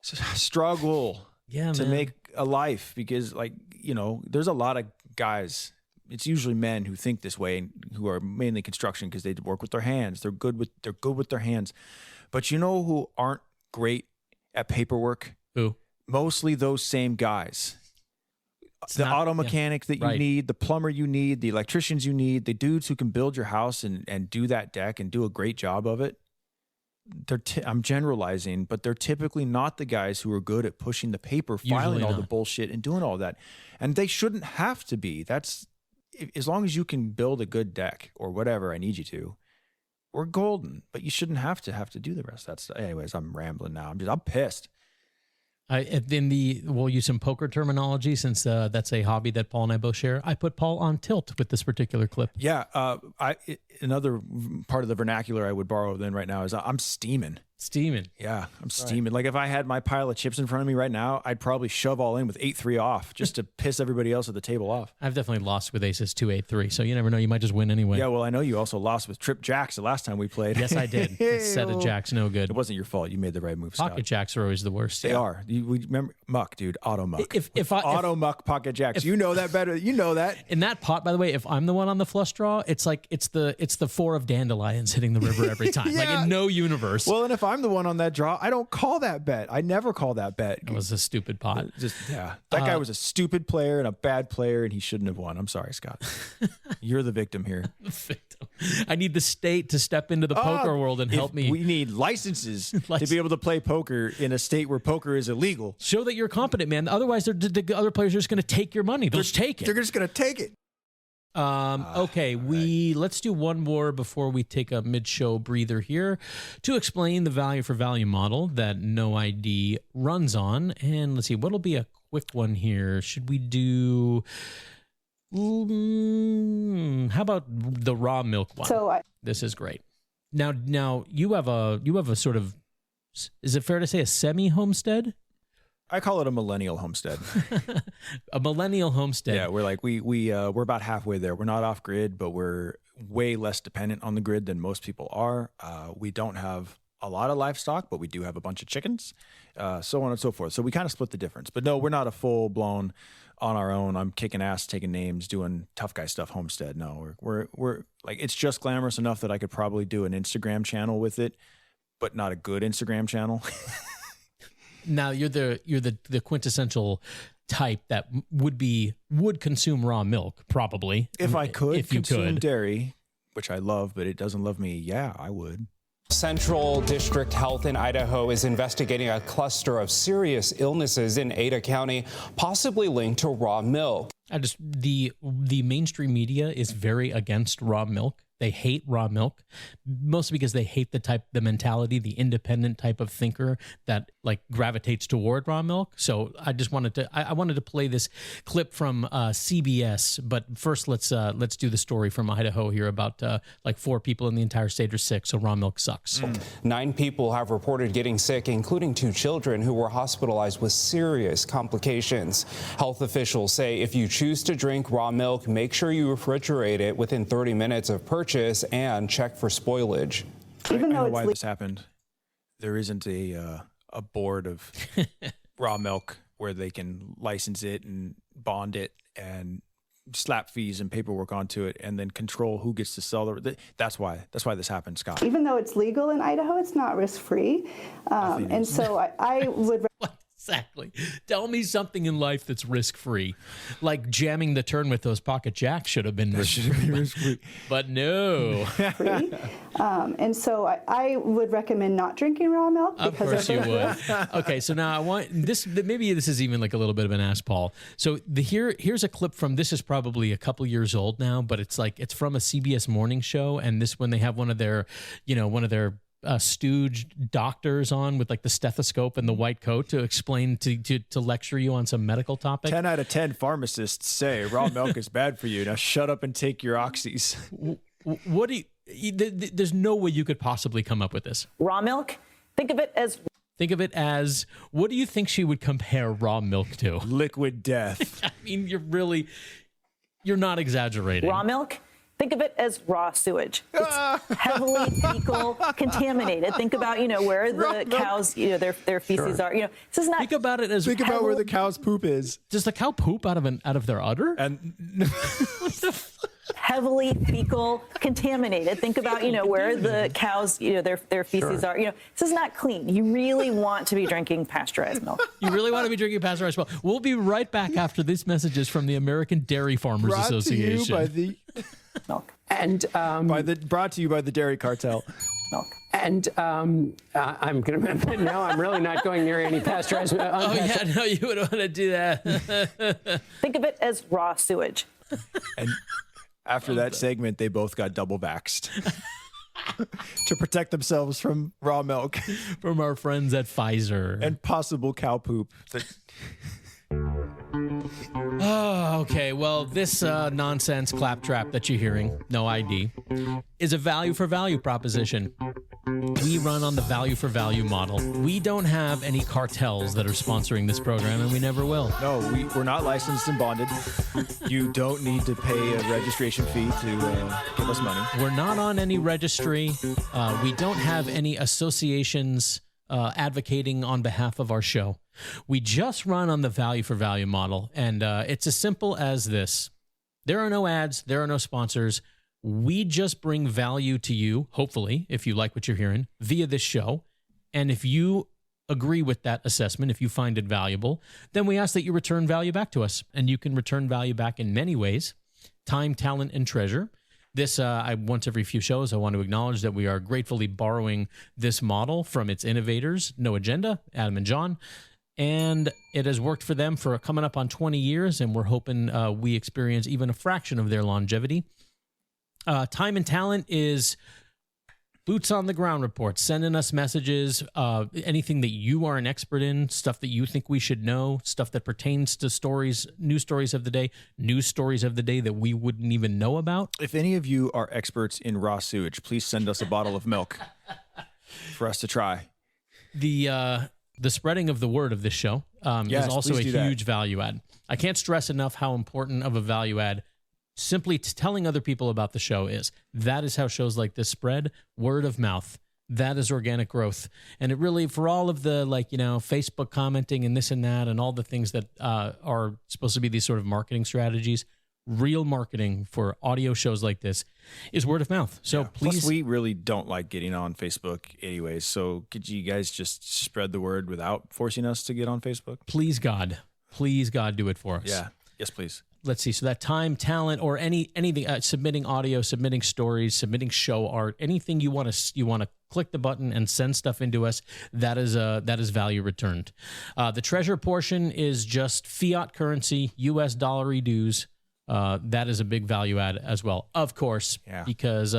struggle to make a life, because there's a lot of guys, it's usually men who think this way and who are mainly construction because they work with their hands. They're good with their hands. But you know who aren't great at paperwork? Who? Mostly those same guys. The auto mechanic that you need, the plumber you need, the electricians you need, the dudes who can build your house and do that deck and do a great job of it. I'm generalizing, but they're typically not the guys who are good at pushing the paper, filing all the bullshit and doing all that. And they shouldn't have to be. That's, as long as you can build a good deck or whatever I need you to, we're golden, but you shouldn't have to do the rest of that stuff. Anyways, I'm rambling now. I'm pissed. We'll use some poker terminology since that's a hobby that Paul and I both share. I put Paul on tilt with this particular clip. Yeah. Another part of the vernacular I would borrow then right now is I'm steaming. Steaming. Yeah, I'm steaming. Like if I had my pile of chips in front of me right now, I'd probably shove all in with 8-3 off just to piss everybody else at the table off. I've definitely lost with aces 2-8-3, so you never know. You might just win anyway. Yeah, well, I know you also lost with trip jacks the last time we played. Yes, I did. Set of jacks, no good. It wasn't your fault. You made the right move, Scott. Pocket jacks are always the worst. They are. We remember muck, dude. Auto muck. Auto muck pocket jacks. You know that better. You know that. In that pot, by the way, if I'm the one on the flush draw, it's like it's the 4 of dandelions hitting the river every time. Yeah. Like in no universe. Well, and if I'm the one on that draw, I don't call that bet. I never call that bet. It was a stupid pot. That guy was a stupid player and a bad player, and he shouldn't have won. I'm sorry, Scott. You're the victim here. The victim. I need the state to step into the poker world and help me. We need licenses to be able to play poker in a state where poker is illegal. Show that you're competent, man. Otherwise, the other players are just going to take your money. They'll just take it. They're just going to take it. Okay, let's do one more before we take a mid-show breather here to explain the value for value model that No ID runs on. And let's see, what'll be a quick one here? Should we do? How about the raw milk one? This is great. Now you have a sort of, is it fair to say a semi-homestead? I call it a millennial homestead. A millennial homestead. Yeah, we're about halfway there. We're not off grid, but we're way less dependent on the grid than most people are. We don't have a lot of livestock, but we do have a bunch of chickens, so on and so forth. So we kind of split the difference. But no, we're not a full blown on our own. I'm kicking ass, taking names, doing tough guy stuff homestead. No, we're like, it's just glamorous enough that I could probably do an Instagram channel with it, but not a good Instagram channel. Now you're the quintessential type that would consume raw milk, probably. If I could consume dairy, which I love, but it doesn't love me, yeah, I would. Central District Health in Idaho is investigating a cluster of serious illnesses in Ada County, possibly linked to raw milk. The mainstream media is very against raw milk. They hate raw milk, mostly because they hate the mentality, the independent type of thinker that like gravitates toward raw milk. So I just wanted to play this clip from CBS. But first, let's do the story from Idaho here about like 4 people in the entire state are sick. So raw milk sucks. 9 people have reported getting sick, including 2 children who were hospitalized with serious complications. Health officials say if you choose to drink raw milk, make sure you refrigerate it within 30 minutes of purchase and check for spoilage. Even though why this happened, there isn't a board of raw milk where they can license it and bond it and slap fees and paperwork onto it and then control who gets to sell it. That's why this happened, Scott. Even though it's legal in Idaho, it's not risk-free. And so I would... Exactly. Tell me something in life that's risk-free. Like jamming the turn with those pocket jacks should have been risk-free. But no. And so I would recommend not drinking raw milk. Of course you would. Okay, so now I want this. Maybe this is even like a little bit of an ask, Paul. So here's a clip from, this is probably a couple years old now, but it's from a CBS morning show, and this when they have one of their stooge doctors on with like the stethoscope and the white coat to explain to lecture you on some medical topic. 10 out of 10 pharmacists say raw milk is bad for you. Now shut up and take your oxys. What do you, there's no way you could possibly come up with this. Raw milk? Think of it as, what do you think she would compare raw milk to? Liquid death. I mean, you're not exaggerating. Raw milk? Think of it as raw sewage. It's heavily fecal, contaminated. Think about, where the cows, their feces are. This is not. Think about it as. Think about where the cow's poop is. Does the cow poop out of their udder? And heavily fecal, contaminated. Think about, where the cows, their feces are. This is not clean. You really want to be drinking pasteurized milk. You really want to be drinking pasteurized milk. We'll be right back after these messages from the American Dairy Farmers Association. Brought to you by the milk. And brought to you by the dairy cartel. milk. And I'm going to now I'm really not going near any pasteurized milk. Oh, yeah, no, you would want to do that. Think of it as raw sewage. And after that segment, they both got double vaxxed to protect themselves from raw milk. From our friends at Pfizer. And possible cow poop. Oh, okay. Well, this nonsense claptrap that you're hearing, no ID, is a value for value proposition. We run on the value for value model. We don't have any cartels that are sponsoring this program, and we never will. No, we're not licensed and bonded. You don't need to pay a registration fee to give us money. We're not on any registry. We don't have any associations advocating on behalf of our show. We just run on the value for value model, and it's as simple as this. There are no ads. There are no sponsors. We just bring value to you, hopefully, if you like what you're hearing, via this show. And if you agree with that assessment, if you find it valuable, then we ask that you return value back to us. And you can return value back in many ways: time, talent, and treasure. This, once every few shows, I want to acknowledge that we are gratefully borrowing this model from its innovators, No Agenda, Adam and John. And it has worked for them for coming up on 20 years, and we're hoping we experience even a fraction of their longevity. Time and talent is boots on the ground reports, sending us messages, anything that you are an expert in, stuff that you think we should know, stuff that pertains to stories, news stories of the day that we wouldn't even know about. If any of you are experts in raw sewage, please send us a bottle of milk for us to try. The spreading of the word of this show is also a huge value add. I can't stress enough how important of a value add simply telling other people about the show is. That is how shows like this spread, word of mouth. That is organic growth. And it really, for all of the Facebook commenting and this and that and all the things that are supposed to be these sort of marketing strategies, real marketing for audio shows like this is word of mouth. So please. Plus, we really don't like getting on Facebook anyways. So could you guys just spread the word without forcing us to get on Facebook? Please, God, do it for us. Yeah. Yes, please. Let's see. So that time, talent, or anything, submitting audio, submitting stories, submitting show art, anything you want to click the button and send stuff into us. That is value returned. The treasure portion is just fiat currency, U.S. dollar dues. That is a big value add as well, of course, because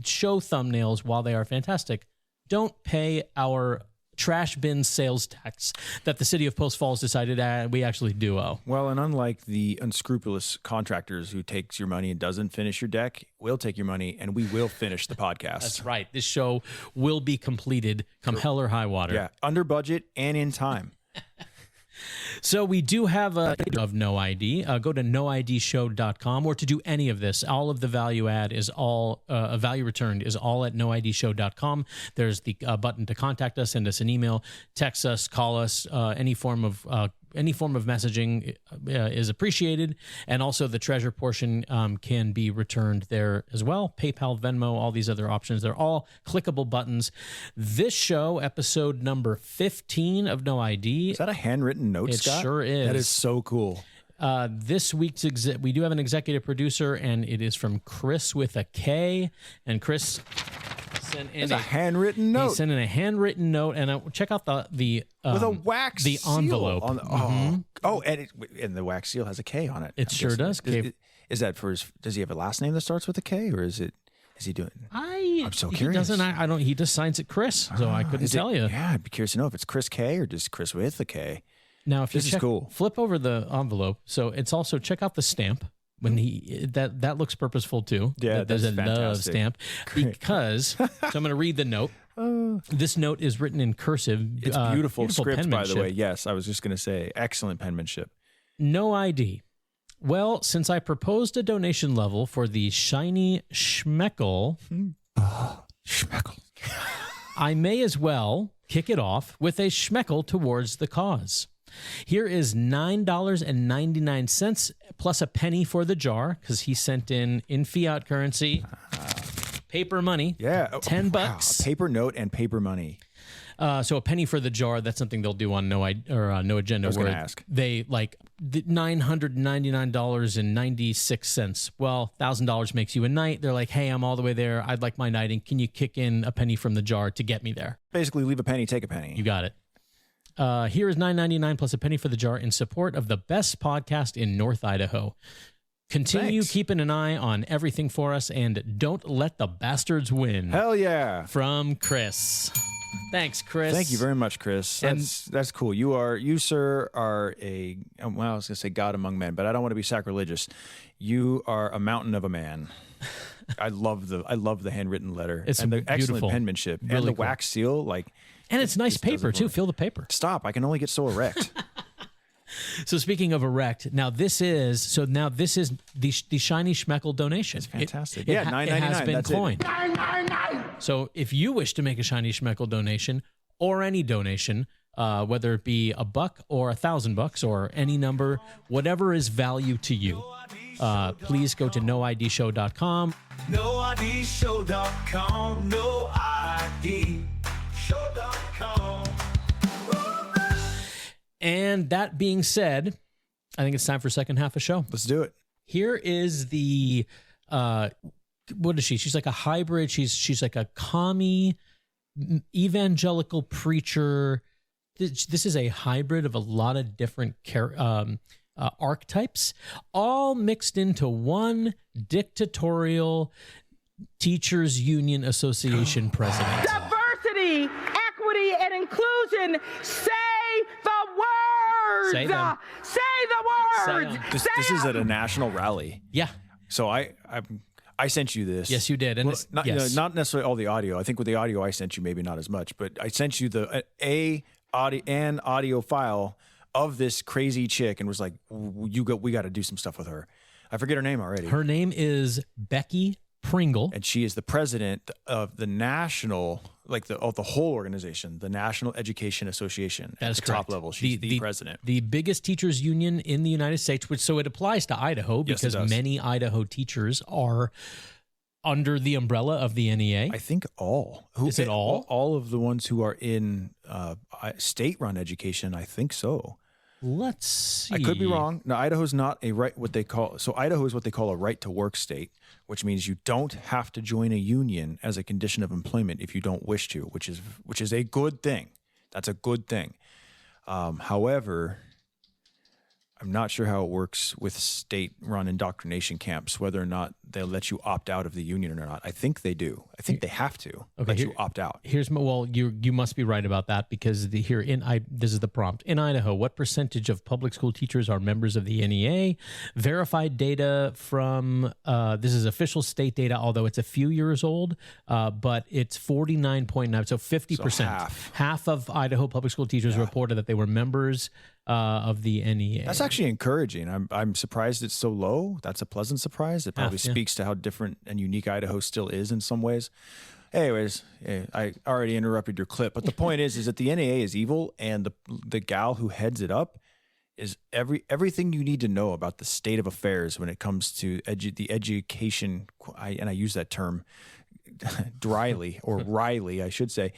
show thumbnails, while they are fantastic, don't pay our trash bin sales tax that the city of Post Falls decided we actually do owe. Well, and unlike the unscrupulous contractors who takes your money and doesn't finish your deck, we'll take your money and we will finish the podcast. That's right. This show will be completed come hell or high water. Yeah, under budget and in time. So we do have a of No ID. Go to noidshow.com, or to do any of this. All of the value add is all value returned is all at noidshow.com. There's the button to contact us, send us an email, text us, call us. Any form of messaging is appreciated, and also the treasure portion can be returned there as well. PayPal, Venmo, all these other options. They're all clickable buttons. This show, episode number 15 of No ID. Is that a handwritten note, Scott? It sure is. That is so cool. This week's we do have an executive producer, and it is from Kris with a K. And Kris sent in a handwritten note. He sent in a handwritten note, and check out the with a wax the envelope. And the wax seal has a K on it. It sure does. Is that for his? Does he have a last name that starts with a K, or is he doing? I'm so curious. He doesn't. I don't. He just signs it Kris, so I couldn't tell you. Yeah, I'd be curious to know if it's Kris K or just Kris with a K. Now, if this is cool. Flip over the envelope. So it's also, check out the stamp. When that looks purposeful too. Yeah, there's a fantastic. love stamp because. So I'm going to read the note. This note is written in cursive. It's beautiful script, by the way. penmanship. Yes, I was just going to say, excellent penmanship. No ID. Well, since I proposed a donation level for the shiny schmeckle, I may as well kick it off with a schmeckle towards the cause. Here is $9.99 plus a penny for the jar, because he sent in fiat currency, paper money. Yeah, $10. Wow. A paper note and paper money. So a penny for the jar, that's something they'll do on No Agenda. I was going to ask. They like $999.96. Well, $1,000 makes you a knight. They're like, hey, I'm all the way there. I'd like my knighting. Can you kick in a penny from the jar to get me there? Basically, leave a penny, take a penny. You got it. Here is $9.99 plus a penny for the jar in support of the best podcast in North Idaho. Continue keeping an eye on everything for us, and don't let the bastards win. Hell yeah. From Kris. Thanks, Kris. Thank you very much, Kris. That's cool. You, sir, are I was going to say God among men, but I don't want to be sacrilegious. You are a mountain of a man. I love the handwritten letter. It's and the beautiful. Excellent penmanship. Really and the cool. wax seal. And it's nice paper, too. Feel the paper. Stop. I can only get so erect. So speaking of erect, this is the shiny schmeckle donation. It's fantastic. It $9.99. has been That's coined. $9.99. So if you wish to make a shiny schmeckle donation or any donation, whether it be $1 or $1,000 or any number, whatever is value to you, please go to noidshow.com. noidshow.com. noidshow.com. And that being said, I think it's time for second half of show. Let's do it. Here is the what is she? She's like a hybrid. She's like a commie evangelical preacher. This is a hybrid of a lot of different archetypes, all mixed into one dictatorial teachers union association president. Diversity, equity, and inclusion. Say the words. Say them. Say the words. This is at a national rally. Yeah. So I sent you this. Yes, you did. And not necessarily all the audio. I think with the audio I sent you, maybe not as much, but I sent you an audio file of this crazy chick and was like, we got to do some stuff with her. I forget her name already. Her name is Becky Pringle. And she is the president of the national, of the whole organization, the National Education Association. That is at the correct. top level. She's the president. The biggest teachers union in the United States, so it applies to Idaho because many Idaho teachers are under the umbrella of the NEA. I think all. Is it all? All of the ones who are in state-run education, I think so. Let's see. I could be wrong. No, Idaho's not Idaho is what they call a right-to-work state, which means you don't have to join a union as a condition of employment if you don't wish to, which is a good thing. That's a good thing. However, I'm not sure how it works with state-run indoctrination camps, whether or not they'll let you opt out of the union or not. I think they do. I think they have to let you opt out. You must be right about that because this is the prompt. In Idaho, what percentage of public school teachers are members of the NEA? Verified data from this is official state data, although it's a few years old, but it's 49.9, so 50%. So half of Idaho public school teachers reported that they were members of the NEA. That's actually encouraging. I'm surprised it's so low. That's a pleasant surprise. It probably speaks to how different and unique Idaho still is in some ways. Anyways, I already interrupted your clip, but the point is that the NEA is evil, and the gal who heads it up is everything you need to know about the state of affairs when it comes to the education. And I use that term dryly or wryly, I should say.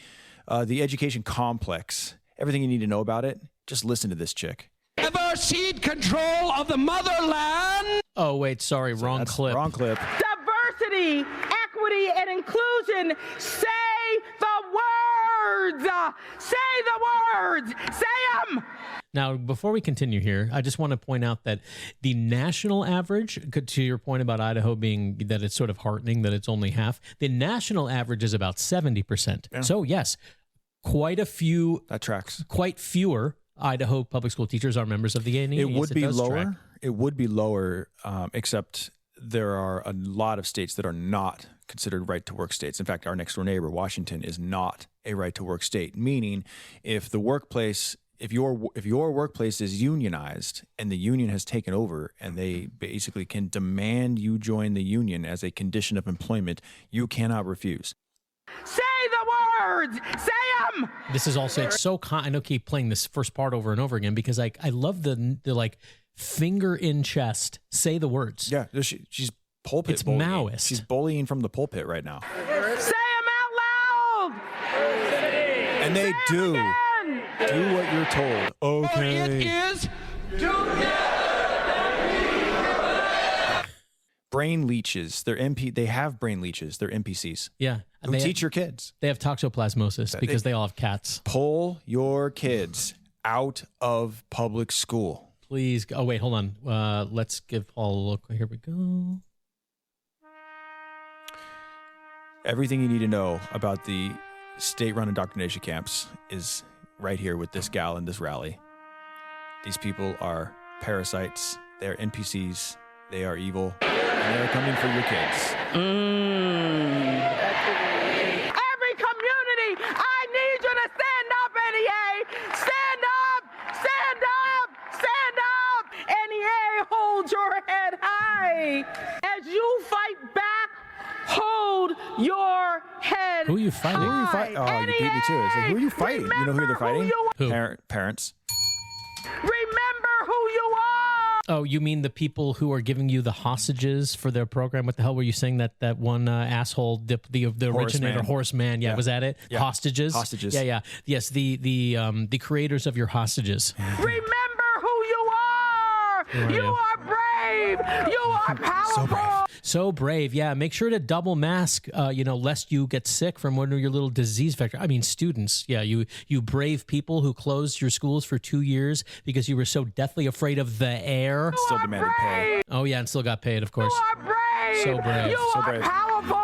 The education complex. Everything you need to know about it. Just listen to this chick. Ever cede control of the motherland? Oh, wait, sorry, wrong clip. Wrong clip. Diversity, equity, and inclusion. Say the words. Say the words. Say them. Now, before we continue here, I just want to point out that the national average, to your point about Idaho being that it's sort of heartening that it's only half, the national average is about 70%. Yeah. So, yes, quite a few. That tracks. Quite fewer Idaho public school teachers are members of the NEA. It would be lower. It would be lower, except there are a lot of states that are not considered right-to-work states. In fact, our next-door neighbor, Washington, is not a right-to-work state, meaning if your workplace is unionized and the union has taken over and they basically can demand you join the union as a condition of employment, you cannot refuse. Say the words. Say them. This is also I know keep playing this first part over and over again because I love the like finger in chest. Say the words. Yeah, she's pulpit. It's bullying. Maoist. She's bullying from the pulpit right now. Say them out loud. And they do. Do what you're told. Okay. It is brain leeches. They have brain leeches. They're NPCs. Yeah. Who teach your kids. They have toxoplasmosis because they all have cats. Pull your kids out of public school. Please. Oh, wait, hold on. Let's give Paul a look. Here we go. Everything you need to know about the state-run indoctrination camps is right here with this gal in this rally. These people are parasites. They're NPCs. They are evil. And they're coming for your kids. Every community, I need you to stand up, NEA. Stand up, stand up, stand up. NEA, hold your head high. As you fight back, hold your head Who are you fighting? Who are you fighting? Oh, you beat me too. It's like, who are you fighting? You know who they're fighting? Parents. Remember who you are. Oh, you mean the people who are giving you the hostages for their program? What the hell were you saying that one asshole, the originator, Horseman? Yeah, was that it? Yeah. Hostages? Hostages. Yeah. Yes, the creators of your hostages. Remember who you are. You are brave. You are powerful. So brave, yeah. Make sure to double mask, lest you get sick from one of your little disease vector. I mean, students, yeah, you brave people who closed your schools for 2 years because you were so deathly afraid of the air. Still demanded pay. Oh yeah, and still got paid, of course. You are brave. So brave. You So are brave. powerful.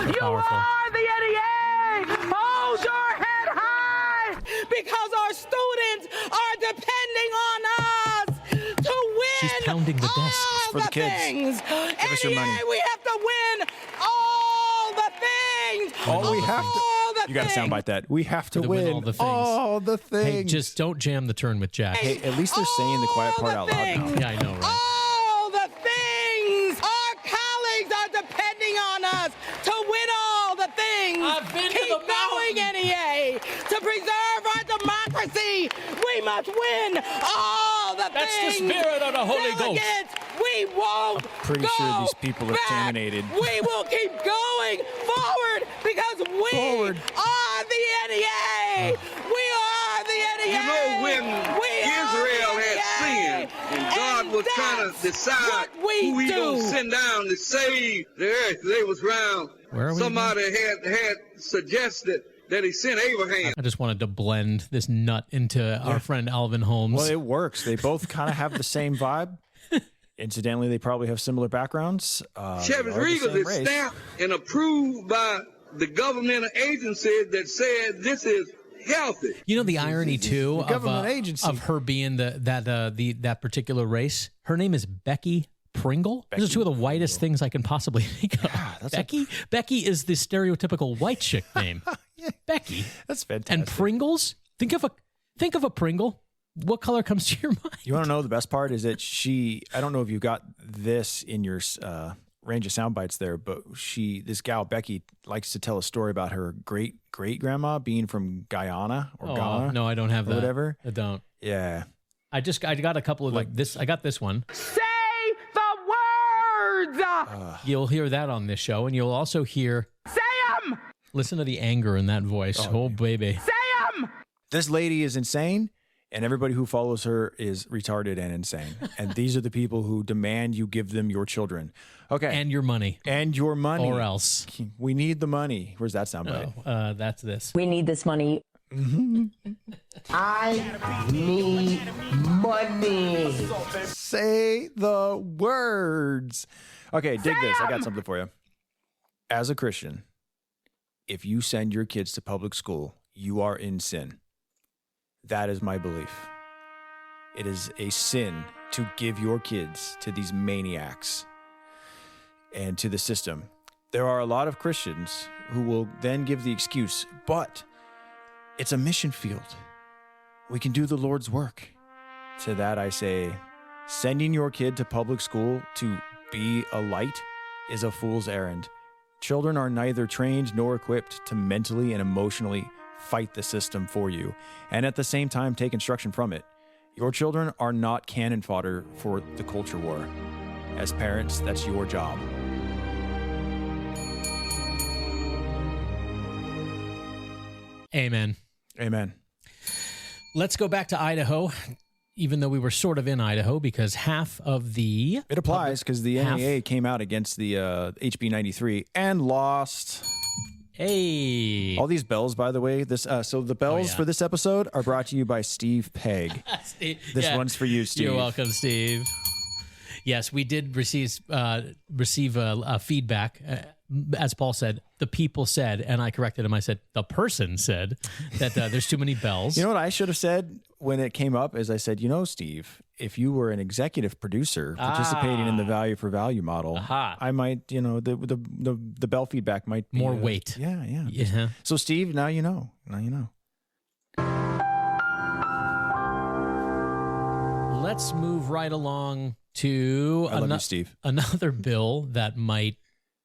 You Powerful. are the NEA. Hold your head high because our students are depending on us to win. She's pounding the desk. For the kids. Things. Give us your money. NEA, we have to win all the things. All we have to. All the You got to things. soundbite that. We have to win all the things. all the things. Hey, just don't jam the turn with Jack. Hey, at least they're saying the quiet part out loud now. Yeah, I know, right? All the things. Our colleagues are depending on us to win all the things. I've been to Keep the going, NEA. To preserve our democracy, we must win all the That's the things. spirit of the Holy Ghost. Delegates, we won't Pretty go sure these people are back. terminated. We will keep going forward because we are the NEA. We are the NEA. You know, when Israel had sinned and God was trying to decide who he gonna send down to save the earth, they was round. Where are we Somebody had suggested that he sent Abraham. I just wanted to blend this nut into our friend Alvin Holmes. Well, it works. They both kind of have the same vibe. Incidentally, they probably have similar backgrounds. Chevy Regal is stamped and approved by the governmental agencies that said this is healthy. You know the irony too The government of, agency. of her being that particular race. Her name is Becky Pringle. Those are two of the whitest things I can possibly think of. Becky is the stereotypical white chick name. Becky. That's fantastic. And Pringles. Think of a Pringle. What color comes to your mind? You want to know the best part is that I don't know if you got this in your range of sound bites there, but this gal, Becky, likes to tell a story about her great-great-grandma being from Guyana or Ghana. No, I don't have or that. whatever. I don't. Yeah. I got a couple of this. I got this one. Say the words. You'll hear that on this show, and you'll also hear. Say them. Listen to the anger in that voice. Oh baby. Say them. This lady is insane, and everybody who follows her is retarded and insane. And these are the people who demand you give them your children. Okay. And your money. And your money. Or else. We need the money. Where's that sound bite? That's this. We need this money. I need money. Say the words. Okay, dig this. I got something for you. As a Christian, if you send your kids to public school, you are in sin. That is my belief. It is a sin to give your kids to these maniacs and to the system. There are a lot of Christians who will then give the excuse, but it's a mission field. We can do the Lord's work. To that I say, sending your kid to public school to be a light is a fool's errand. Children are neither trained nor equipped to mentally and emotionally fight the system for you, and at the same time take instruction from it. Your children are not cannon fodder for the culture war. As parents, that's your job. Amen. Amen. Let's go back to Idaho, even though we were sort of in Idaho, because half of the... It applies because the NAA came out against the HB 93 and lost. Hey. All these bells, by the way. So the bells for this episode are brought to you by Steve Pegg. This one's for you, Steve. You're welcome, Steve. Yes, we did receive feedback. As Paul said, the people said, and I corrected him. I said, the person said that there's too many bells. You know what I should have said when it came up is I said, Steve, if you were an executive producer participating in the value for value model, I might, the bell feedback might be more weight. Yeah. So Steve, now you know. Let's move right along to another bill that might,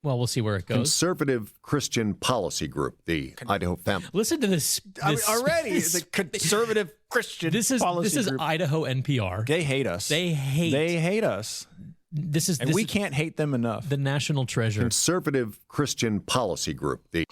well, we'll see where it goes. Conservative Christian Policy Group, the Idaho Family. Listen to this. The Conservative Christian Policy Group. This is Idaho NPR. They hate us. They hate us. We can't hate them enough. The national treasure. Conservative Christian Policy Group. The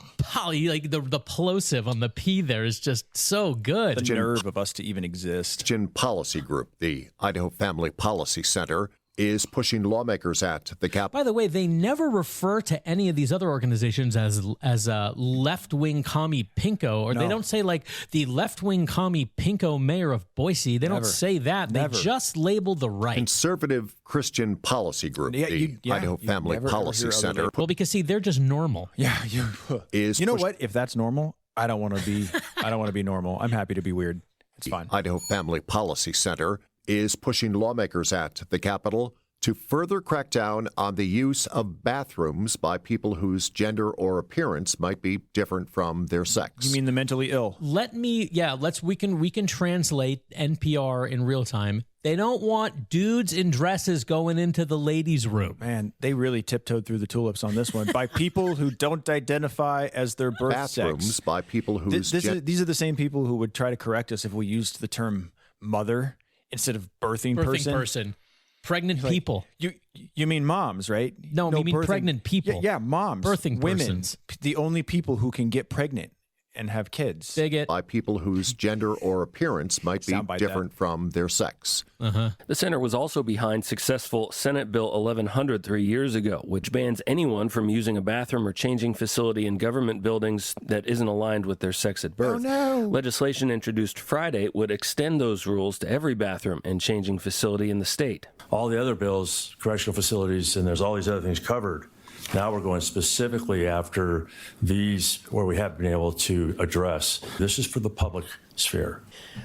plosive on the P there is just so good. The nerve of us to even exist. Christian Policy Group, the Idaho Family Policy Center, is pushing lawmakers at the Capitol. By the way, they never refer to any of these other organizations as left-wing commie pinko, or they don't say like the left-wing commie pinko mayor of Boise. They don't say that. They just label the right. Conservative Christian Policy Group, the Idaho Family Policy Center. Well, because see, they're just normal. Yeah, you know what? If that's normal, I don't want to be normal. I'm happy to be weird. It's fine. Idaho Family Policy Center is pushing lawmakers at the Capitol to further crack down on the use of bathrooms by people whose gender or appearance might be different from their sex. You mean the mentally ill? We can translate NPR in real time. They don't want dudes in dresses going into the ladies' room. Man, they really tiptoed through the tulips on this one. By people who don't identify as their birth bathrooms sex. By people whose these are the same people who would try to correct us if we used the term mother instead of birthing person. Pregnant people. You mean moms, right? No, we mean pregnant people. Yeah, moms. Birthing women. persons. The only people who can get pregnant and have kids. Bigot. By people whose gender or appearance might be different from their sex. The center was also behind successful Senate Bill 1100 3 years ago, which bans anyone from using a bathroom or changing facility in government buildings that isn't aligned with their sex at birth. Oh, no. Legislation introduced Friday would extend those rules to every bathroom and changing facility in the state. All the other bills, correctional facilities, and there's all these other things covered. Now we're going specifically after these where we have been able to address. This is for the public sphere.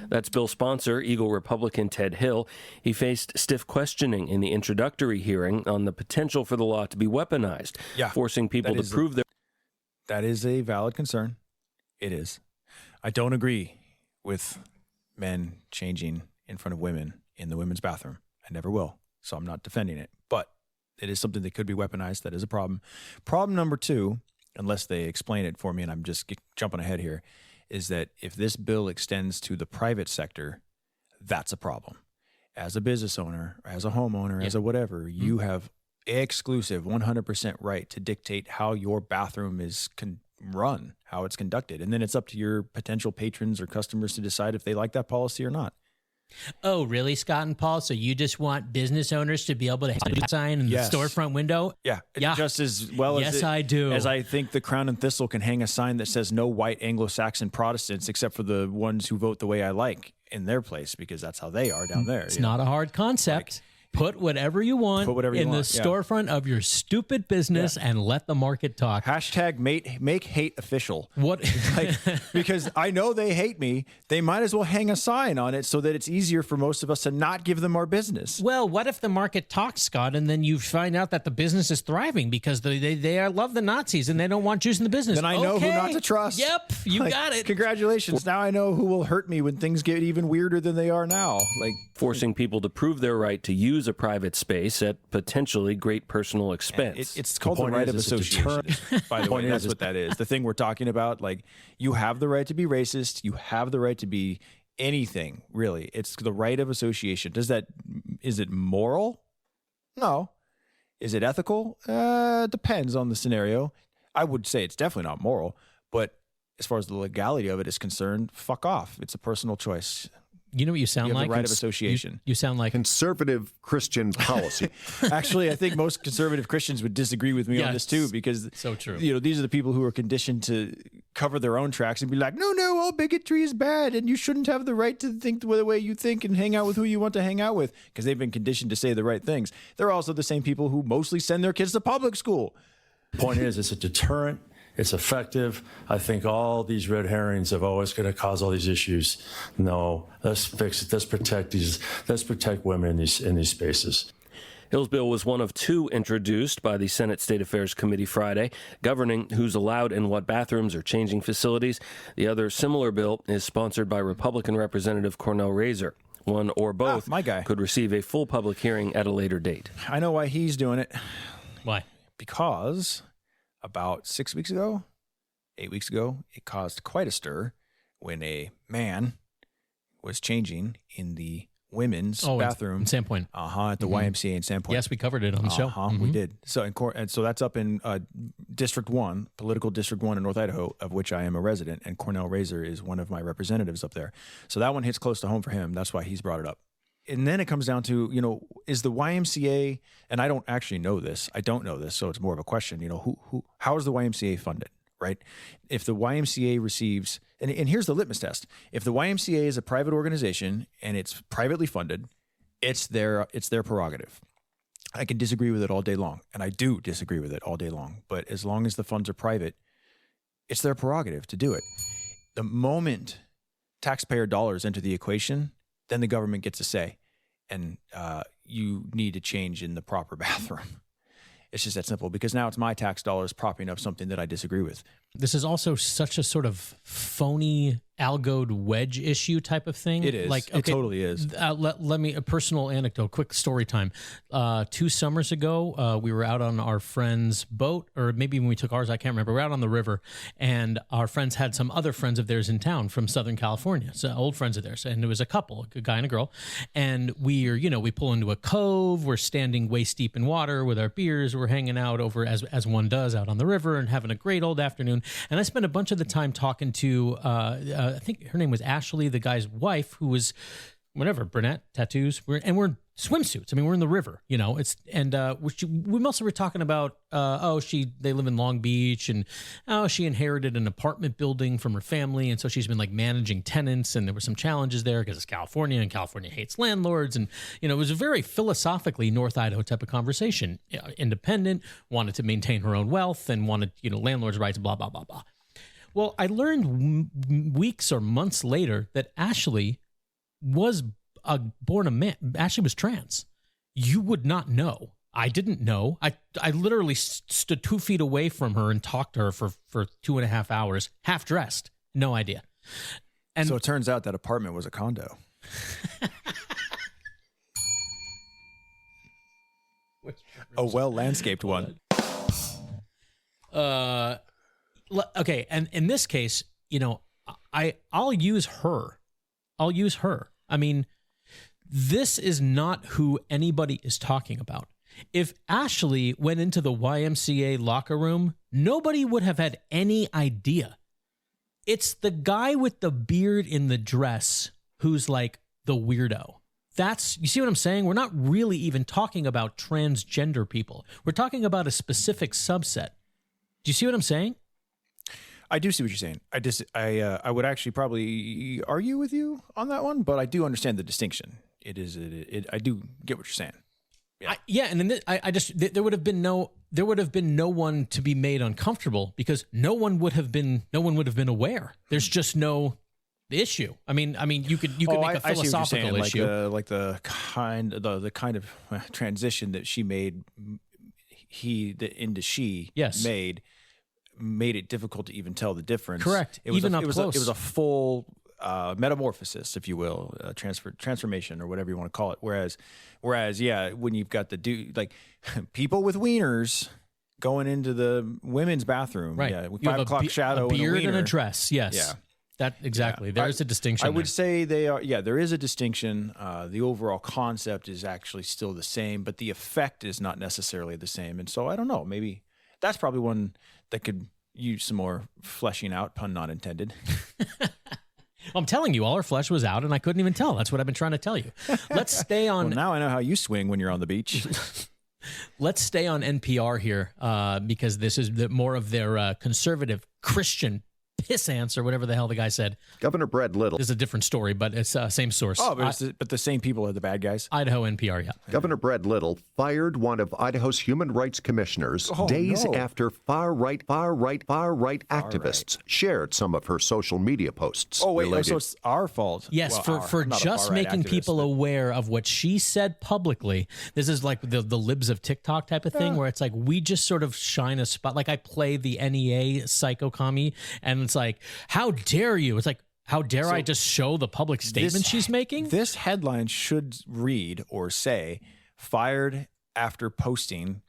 That's bill sponsor, Eagle Republican Ted Hill. He faced stiff questioning in the introductory hearing on the potential for the law to be weaponized, forcing people to prove their... That is a valid concern. It is. I don't agree with men changing in front of women in the women's bathroom. I never will, so I'm not defending it. But it is something that could be weaponized. That is a problem. Problem number two, unless they explain it for me, and I'm just jumping ahead here, is that if this bill extends to the private sector, that's a problem. As a business owner, as a homeowner, as a whatever, you have exclusive 100% right to dictate how your bathroom is run, how it's conducted. And then it's up to your potential patrons or customers to decide if they like that policy or not. Oh, really, Scott and Paul? So you just want business owners to be able to hang a sign in the storefront window? Yeah. Just as well as I do. As I think the Crown and Thistle can hang a sign that says no white Anglo-Saxon Protestants except for the ones who vote the way I like in their place, because that's how they are down there. It's not a hard concept. Put whatever you want in the storefront of your stupid business and let the market talk. Hashtag make hate official. What? Because I know they hate me. They might as well hang a sign on it so that it's easier for most of us to not give them our business. Well, what if the market talks, Scott, and then you find out that the business is thriving because they love the Nazis and they don't want Jews in the business? Then I know who not to trust. Yep, you got it. Congratulations. Now I know who will hurt me when things get even weirder than they are now. Forcing people to prove their right to use a private space at potentially great personal expense. It's called the right of association. By the way, that's what that is. The thing we're talking about, you have the right to be racist. You have the right to be anything, really. It's the right of association. Is it moral? No. Is it ethical? Depends on the scenario. I would say it's definitely not moral, but as far as the legality of it is concerned, fuck off. It's a personal choice. You know what you sound You have like? the right of association. You sound like conservative Christian policy. Actually, I think most conservative Christians would disagree with me on this too, because so true. These are the people who are conditioned to cover their own tracks and be like, no, all bigotry is bad, and you shouldn't have the right to think the way you think and hang out with who you want to hang out with, because they've been conditioned to say the right things. They're also the same people who mostly send their kids to public school. Point is, it's a deterrent. It's effective. I think all these red herrings are always going to cause all these issues. No, let's fix it. Let's protect women in these spaces. Hill's bill was one of 2 introduced by the Senate State Affairs Committee Friday, governing who's allowed in what bathrooms or changing facilities. The other similar bill is sponsored by Republican Representative Cornell Razor. One or both my guy. could receive a full public hearing at a later date. I know why he's doing it. Why? Because about 8 weeks ago, it caused quite a stir when a man was changing in the women's bathroom in Sandpoint. At the YMCA in Sandpoint. Yes, we covered it on the show. We did. So so that's up in District 1, political District 1 in North Idaho, of which I am a resident, and Cornell Razor is one of my representatives up there. So that one hits close to home for him. That's why he's brought it up. And then it comes down to, is the YMCA, and I don't actually know this. I don't know this, so it's more of a question. How is the YMCA funded, right? If the YMCA receives, and here's the litmus test. If the YMCA is a private organization and it's privately funded, it's their prerogative. I can disagree with it all day long, and I do disagree with it all day long. But as long as the funds are private, it's their prerogative to do it. The moment taxpayer dollars enter the equation, then the government gets a say, and you need to change in the proper bathroom. It's just that simple, because now it's my tax dollars propping up something that I disagree with. This is also such a sort of phony algoed wedge issue type of thing. It is. It totally is. Let me, a personal anecdote, quick story time. 2 summers ago, we were out on our friend's boat, or maybe when we took ours, I can't remember. We're out on the river, and our friends had some other friends of theirs in town from Southern California, so old friends of theirs, and it was a couple, a guy and a girl, and we pull into a cove, we're standing waist deep in water with our beers, we're hanging out over, as one does, out on the river, and having a great old afternoon, and I spent a bunch of the time talking to, I think her name was Ashley, the guy's wife, who was brunette, tattoos. We're in swimsuits. I mean, we're in the river, we mostly were talking about, they live in Long Beach, and she inherited an apartment building from her family. And so she's been like managing tenants, and there were some challenges there because it's California, and California hates landlords. And, it was a very philosophically North Idaho type of conversation. Independent, wanted to maintain her own wealth, and wanted, landlords' rights, blah, blah, blah, blah. Well, I learned weeks or months later that Ashley was born a man. Ashley was trans. You would not know. I didn't know. I literally stood 2 feet away from her and talked to her for 2.5 hours, half dressed. No idea. And so it turns out that apartment was a condo. A well-landscaped one. Okay, and in this case, I'll use her. I mean, this is not who anybody is talking about. If Ashley went into the YMCA locker room, nobody would have had any idea. It's the guy with the beard in the dress who's like the weirdo. You see what I'm saying? We're not really even talking about transgender people. We're talking about a specific subset. Do you see what I'm saying? I do see what you're saying. I would actually probably argue with you on that one, but I do understand the distinction. I do get what you're saying. Yeah, and then there would have been no one to be made uncomfortable, because no one would have been aware. There's just no issue. I mean, you could make a philosophical issue, like the kind of transition that she made. She made it difficult to even tell the difference. Correct. It was even up close. It was a full metamorphosis, if you will, transformation, or whatever you want to call it. Whereas, yeah, when you've got the dude, like people with wieners going into the women's bathroom, right? Yeah, with 5 o'clock shadow, a beard, and a dress. Yes, yeah. That exactly. Yeah. There's a distinction. I would say they are. Yeah, there is a distinction. The overall concept is actually still the same, but the effect is not necessarily the same. And so I don't know. Maybe that's probably one that could use some more fleshing out, pun not intended. I'm telling you, all her flesh was out, and I couldn't even tell. That's what I've been trying to tell you. Let's stay on. Well, now I know how you swing when you're on the beach. Let's stay on NPR here because this is more of their conservative Christian pissants or whatever the hell the guy said. Governor Brett Little. This is a different story, but it's same source. Oh, but the same people are the bad guys? Idaho NPR, yeah. Governor Brett Little fired one of Idaho's human rights commissioners days after far-right activists shared some of her social media posts. Oh, wait, so it's our fault? Yes, for just making people aware of what she said publicly. This is like the libs of TikTok type of thing, where it's like we just sort of shine a spot. Like I play the NEA psycho commie, and it's like, how dare you? It's like, how dare I just show the public statement she's making? This headline should read or say, fired after posting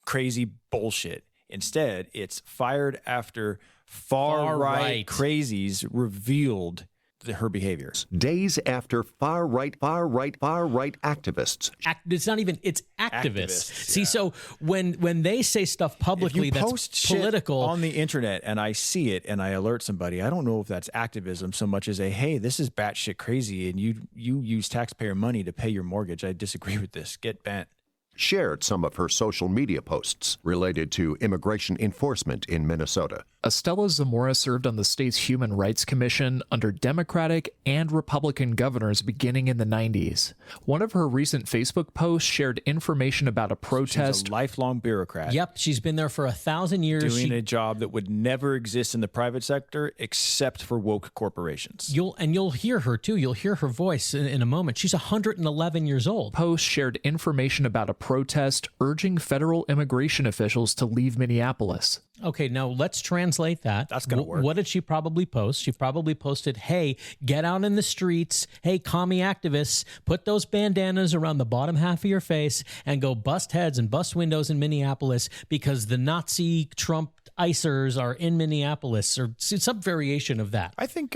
crazy bullshit. Instead, it's fired after far-right crazies revealed her behaviors. Days after far-right activists. It's not even, it's activists. See, so when they say stuff publicly that's post political on the internet and I see it and I alert somebody, I don't know if that's activism so much as hey, this is batshit crazy and you use taxpayer money to pay your mortgage. I disagree with this. Get bent. Shared some of her social media posts related to immigration enforcement in Minnesota. Estela Zamora served on the state's Human Rights Commission under Democratic and Republican governors beginning in the 90s. One of her recent Facebook posts shared information about a protest. She's a lifelong bureaucrat. Yep, she's been there for 1,000 years. Doing a job that would never exist in the private sector except for woke corporations. You'll hear her too. You'll hear her voice in a moment. She's 111 years old. Post shared information about a protest urging federal immigration officials to leave Minneapolis. Okay, now let's translate that. That's going to work. What did she probably post? She probably posted, hey, get out in the streets. Hey, commie activists, put those bandanas around the bottom half of your face and go bust heads and bust windows in Minneapolis because the Nazi Trump icers are in Minneapolis, or some variation of that. I think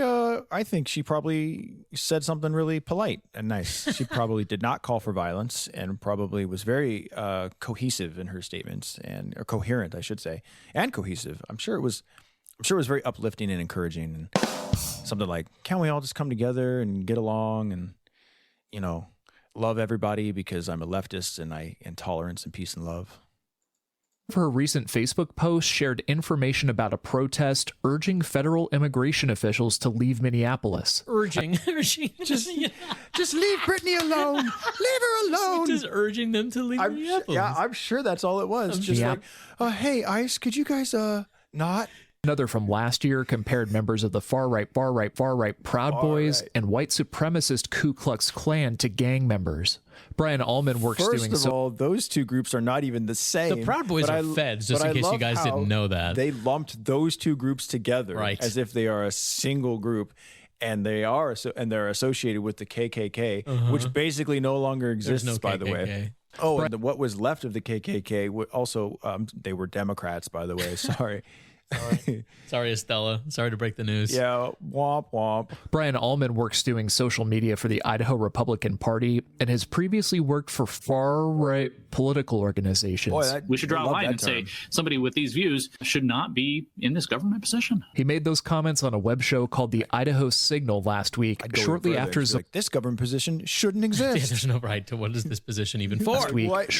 she probably said something really polite and nice. She probably did not call for violence and probably was very cohesive in her statements or coherent, I should say, and cohesive. I'm sure it was very uplifting and encouraging, and something like, "Can't we all just come together and get along and, love everybody because I'm a leftist and tolerance and peace and love." Her recent Facebook post shared information about a protest urging federal immigration officials to leave Minneapolis. Urging. Just leave Brittany alone. Leave her alone. Just urging them to leave Minneapolis. I'm sure that's all it was. Just like, hey, ICE, could you guys not? Another from last year compared members of the far-right Proud Boys and white supremacist Ku Klux Klan to gang members. Brian Allman works doing First of all, those two groups are not even the same. The Proud Boys are feds, just in case you guys didn't know that. They lumped those two groups together as if they are a single group, and they're associated with the KKK, which basically no longer exists, by the way. Oh, and what was left of the KKK also, they were Democrats, by the way. Sorry. Sorry, Estella. Sorry to break the news. Yeah, womp womp. Brian Allman works doing social media for the Idaho Republican Party and has previously worked for far-right political organizations. Boy, we should draw a line and say somebody with these views should not be in this government position. He made those comments on a web show called the Idaho Signal last week, shortly after this government position shouldn't exist. Yeah, there's no right to what is this position even for?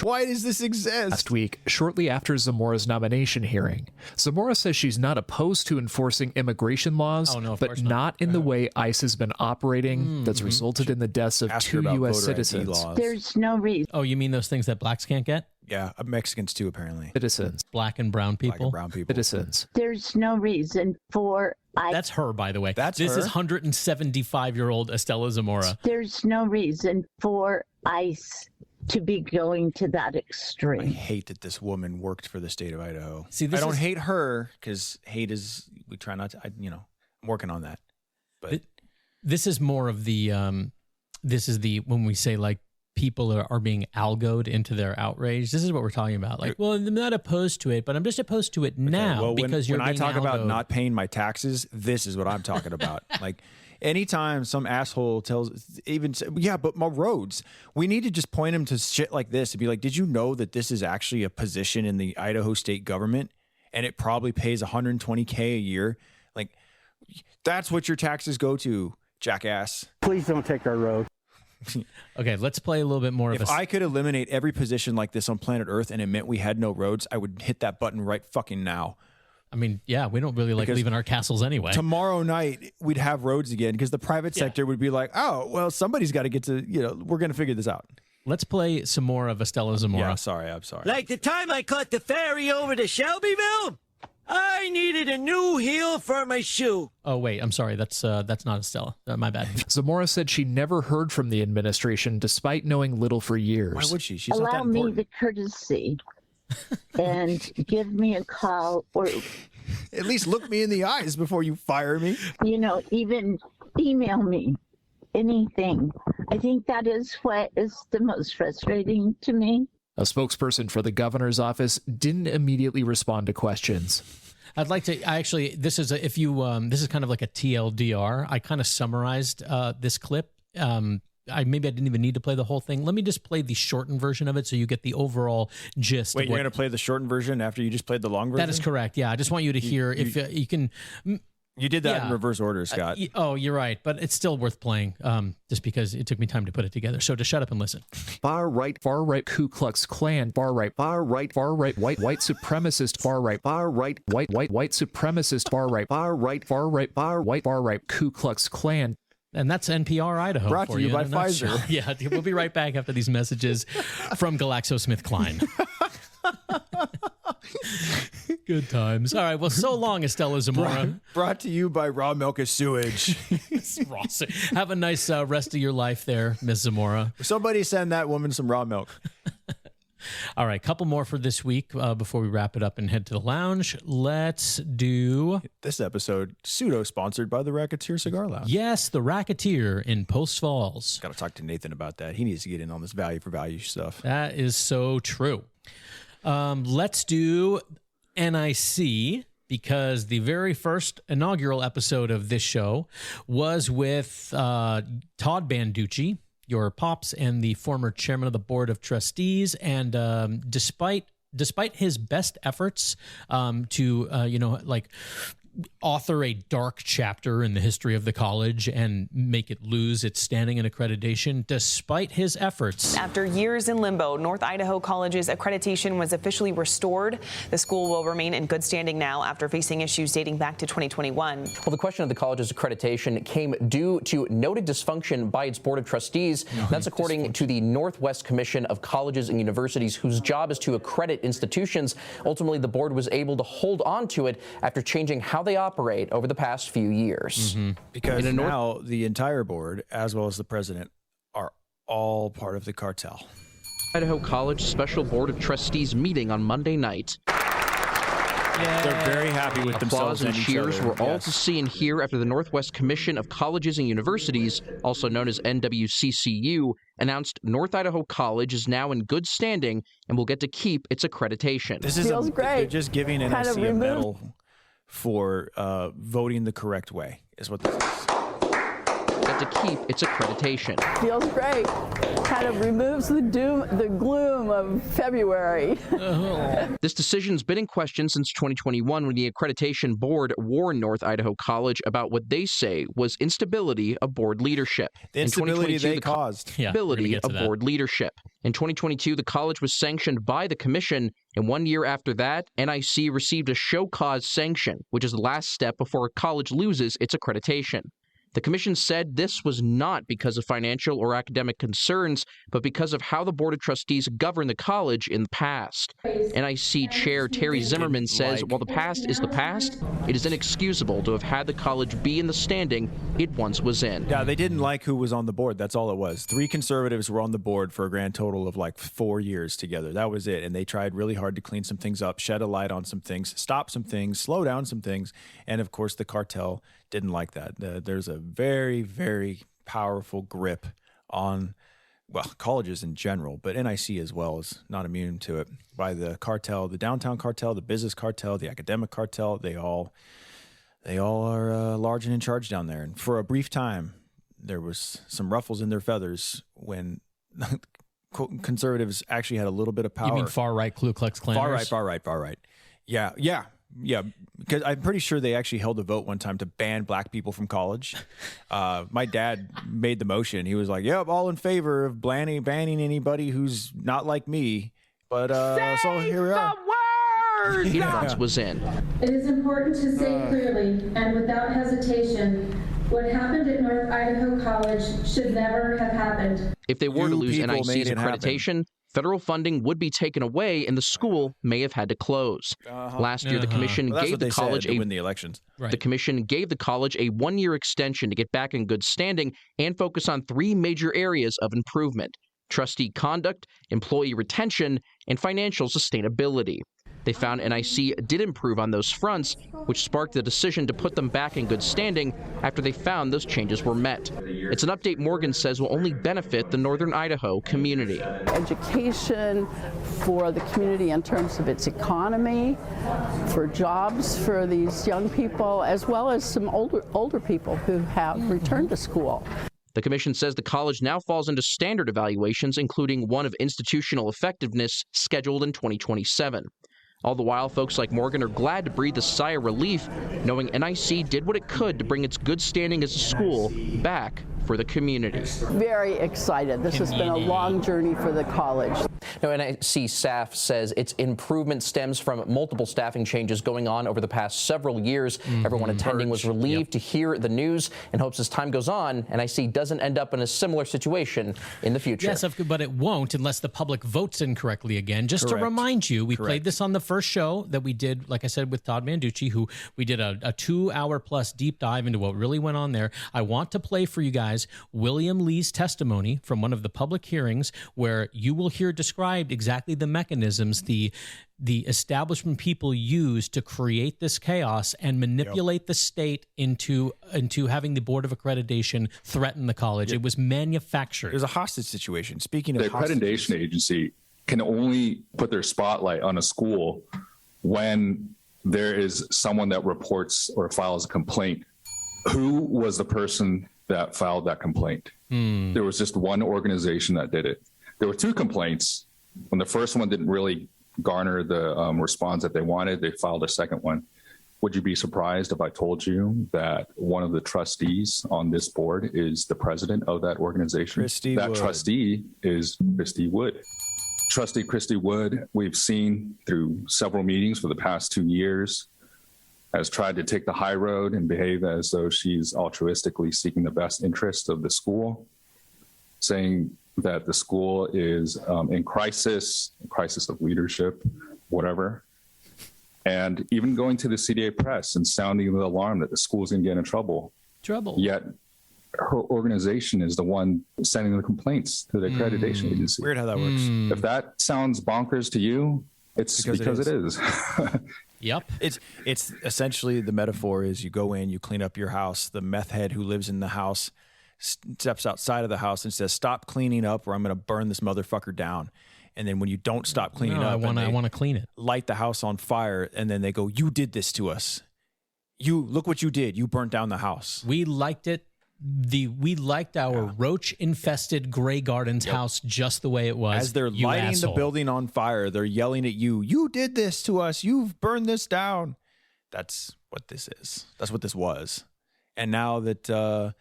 Why does this exist? Last week, shortly after Zamora's nomination hearing, Zamora says she's not opposed to enforcing immigration laws, but not in the way ICE has been operating that's resulted in the deaths of 2 U.S. citizens. There's no reason. Oh, you mean those things that blacks can't get? Yeah, Mexicans too, apparently. Citizens. Black and brown people. Black and brown people. Citizens. There's no reason for That's her, by the way. This is 175-year-old Estela Zamora. There's no reason for ICE to be going to that extreme. I hate that this woman worked for the state of Idaho. See, I don't hate her because hate is, we try not to, I'm working on that. But this is more of the, when we say like people are being algoed into their outrage, this is what we're talking about. Like, well, I'm not opposed to it, but I'm just opposed to it now because when I talk about not paying my taxes, this is what I'm talking about. Like, anytime some asshole but my roads, we need to just point him to shit like this and be like, did you know that this is actually a position in the Idaho state government? and it probably pays $120K a year. Like, that's what your taxes go to, jackass. Please don't take our road. Okay, let's play a little bit more of If I could eliminate every position like this on planet Earth and it meant we had no roads, I would hit that button right fucking now. I mean, yeah, we don't really like Because leaving our castles anyway. Tomorrow night, we'd have roads again because the private sector would be like, oh, well, somebody's got to get to, we're going to figure this out. Let's play some more of Estella Zamora. Yeah, I'm sorry. Like the time I caught the ferry over to Shelbyville, I needed a new heel for my shoe. Oh, wait, I'm sorry. That's not Estella. My bad. Zamora said she never heard from the administration despite knowing little for years. Why would she? She's not that Allow me important. the courtesy and give me a call, or at least look me in the eyes before you fire me. Even email me anything. I think that is what is the most frustrating to me. A spokesperson for the governor's office didn't immediately respond to questions. I'd like to this is this is kind of like a TLDR. I kind of summarized this clip. Maybe I didn't even need to play the whole thing. Let me just play the shortened version of it so you get the overall gist. Wait, you're going to play the shortened version after you just played the long version? That is correct. Yeah, I just want you to hear if you can. You did that in reverse order, Scott. You're right, but it's still worth playing just because it took me time to put it together. So just shut up and listen. Far right Ku Klux Klan, far right white supremacist, far right white supremacist, far right Ku Klux Klan. And that's NPR Idaho. Brought for to you by in a nutshell. Pfizer. Yeah, we'll be right back after these messages from GlaxoSmithKline. Good times. All right. Well, so long, Estella Zamora. Brought to you by Raw Milk is Sewage. Have a nice rest of your life there, Miss Zamora. Somebody send that woman some raw milk. All right. Couple more for this week before we wrap it up and head to the lounge. Let's do... This episode pseudo-sponsored by the Racketeer Cigar Lounge. Yes, the Racketeer in Post Falls. Got to talk to Nathan about that. He needs to get in on this value for value stuff. That is so true. Let's do NIC, because the very first inaugural episode of this show was with Todd Banducci, your pops and the former chairman of the board of trustees. And despite his best efforts to author a dark chapter in the history of the college and make it lose its standing and accreditation, despite his efforts. After years in limbo, North Idaho College's accreditation was officially restored. The school will remain in good standing now after facing issues dating back to 2021. Well, the question of the college's accreditation came due to noted dysfunction by its board of trustees. That's according to the Northwest Commission of Colleges and Universities, whose job is to accredit institutions. Ultimately, the board was able to hold on to it after changing how they operate over the past few years. Because now the entire board, as well as the president, are all part of the cartel. Idaho College Special Board of Trustees meeting on Monday night. They're very happy with themselves and and each cheers other. were all to see and hear after the Northwest Commission of Colleges and Universities, also known as NWCCU, announced North Idaho College is now in good standing and will get to keep its accreditation. This is Feels great. They're just giving NIC Kind of a medal for voting the correct way, is what this is. Get to keep its accreditation. Feels great. Kind of removes the gloom of February. This decision's been in question since 2021 when the accreditation board warned North Idaho College about what they say was instability of board leadership. The instability they caused. Instability of board leadership. In 2022, the college was sanctioned by the commission, and 1 year after that, NIC received a show cause sanction, which is the last step before a college loses its accreditation. The commission said this was not because of financial or academic concerns, but because of how the Board of Trustees governed the college in the past. NIC Chair Terry Zimmerman says while the past is the past, it is inexcusable to have had the college be in the standing it once was in. Yeah, they didn't like who was on the board. That's all it was. 3 conservatives were on the board for a grand total of like 4 years together. That was it. And they tried really hard to clean some things up, shed a light on some things, stop some things, slow down some things. And of course, the cartel didn't like that. There's a very, very powerful grip on, well, colleges in general, but NIC as well is not immune to it, by the cartel, the downtown cartel, the business cartel, the academic cartel. They all are large and in charge down there. And for a brief time, there was some ruffles in their feathers when conservatives actually had a little bit of power. You mean far right Ku Klux Klaners? Far right. Yeah. Yeah, because I'm pretty sure they actually held a vote one time to ban black people from college. My dad made the motion. He was like, "Yep, all in favor of banning anybody who's not like me." But so here we are. Defense was in. It is important to say clearly and without hesitation, what happened at North Idaho College should never have happened. If they were to lose people NIC's made it accreditation, federal funding would be taken away and the school may have had to close. Last year, the commission gave the college to win the elections. The commission gave the college a 1-year extension to get back in good standing and focus on 3 major areas of improvement: trustee conduct, employee retention, and financial sustainability. They found NIC did improve on those fronts, which sparked the decision to put them back in good standing after they found those changes were met. It's an update Morgan says will only benefit the Northern Idaho community. Education for the community in terms of its economy, for jobs for these young people, as well as some older people who have returned to school. The commission says the college now falls into standard evaluations, including one of institutional effectiveness scheduled in 2027. All the while, folks like Morgan are glad to breathe a sigh of relief, knowing NIC did what it could to bring its good standing as a school back for the community. Very excited. This has been a long journey for the college. Now, NIC staff says its improvement stems from multiple staffing changes going on over the past several years. Everyone attending was relieved to hear the news and hopes as time goes on, NIC doesn't end up in a similar situation in the future. Yes, but it won't unless the public votes incorrectly again. Just to remind you, we played this on the first show that we did, like I said, with Todd Manducci, who we did a 2-hour-plus deep dive into what really went on there. I want to play for you guys William Lee's testimony from one of the public hearings where you will hear described exactly the mechanisms the establishment people use to create this chaos and manipulate the state into having the Board of Accreditation threaten the college. It was manufactured. It was a hostage situation. Speaking of the accreditation agency can only put their spotlight on a school when there is someone that reports or files a complaint. Who was the person that filed that complaint? There was just one organization that did it. There were 2 complaints. When the first one didn't really garner the response that they wanted, they filed a second one. Would you be surprised if I told you that one of the trustees on this board is the president of that organization? That trustee is Christy Wood. Trustee Christy Wood, we've seen through several meetings for the past 2 years, has tried to take the high road and behave as though she's altruistically seeking the best interest of the school, saying that the school is in crisis of leadership, whatever. And even going to the CDA press and sounding the alarm that the school's going to get in trouble. Yet her organization is the one sending the complaints to the accreditation agency. Weird how that works. If that sounds bonkers to you, it's because it is. Yep. It's essentially the metaphor is you go in, you clean up your house. The meth head who lives in the house steps outside of the house and says, "Stop cleaning up or I'm going to burn this motherfucker down." And then when you don't stop cleaning up, I want to clean it. Light the house on fire, and then they go, "You did this to us. You look what you did. You burnt down the house." We liked it. We liked our roach-infested Grey Gardens house just the way it was. As they're lighting the building on fire, they're yelling at you, "You did this to us. You've burned this down." That's what this is. That's what this was. And now that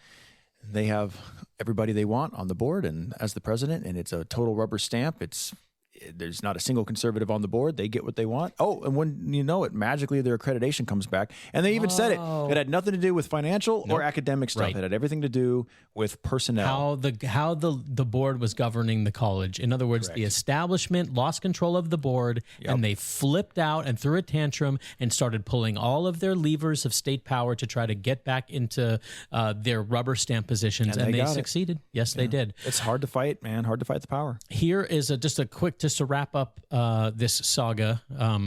they have everybody they want on the board and as the president, and it's a total rubber stamp. There's not a single conservative on the board. They get what they want. Oh, and when you know it, magically their accreditation comes back. And they even said it. It had nothing to do with financial or academic stuff. It had everything to do with personnel. How the board was governing the college. In other words, the establishment lost control of the board and they flipped out and threw a tantrum and started pulling all of their levers of state power to try to get back into their rubber stamp positions. And they succeeded. Yes, they did. It's hard to fight, man. Hard to fight the power. Here is just to wrap up this saga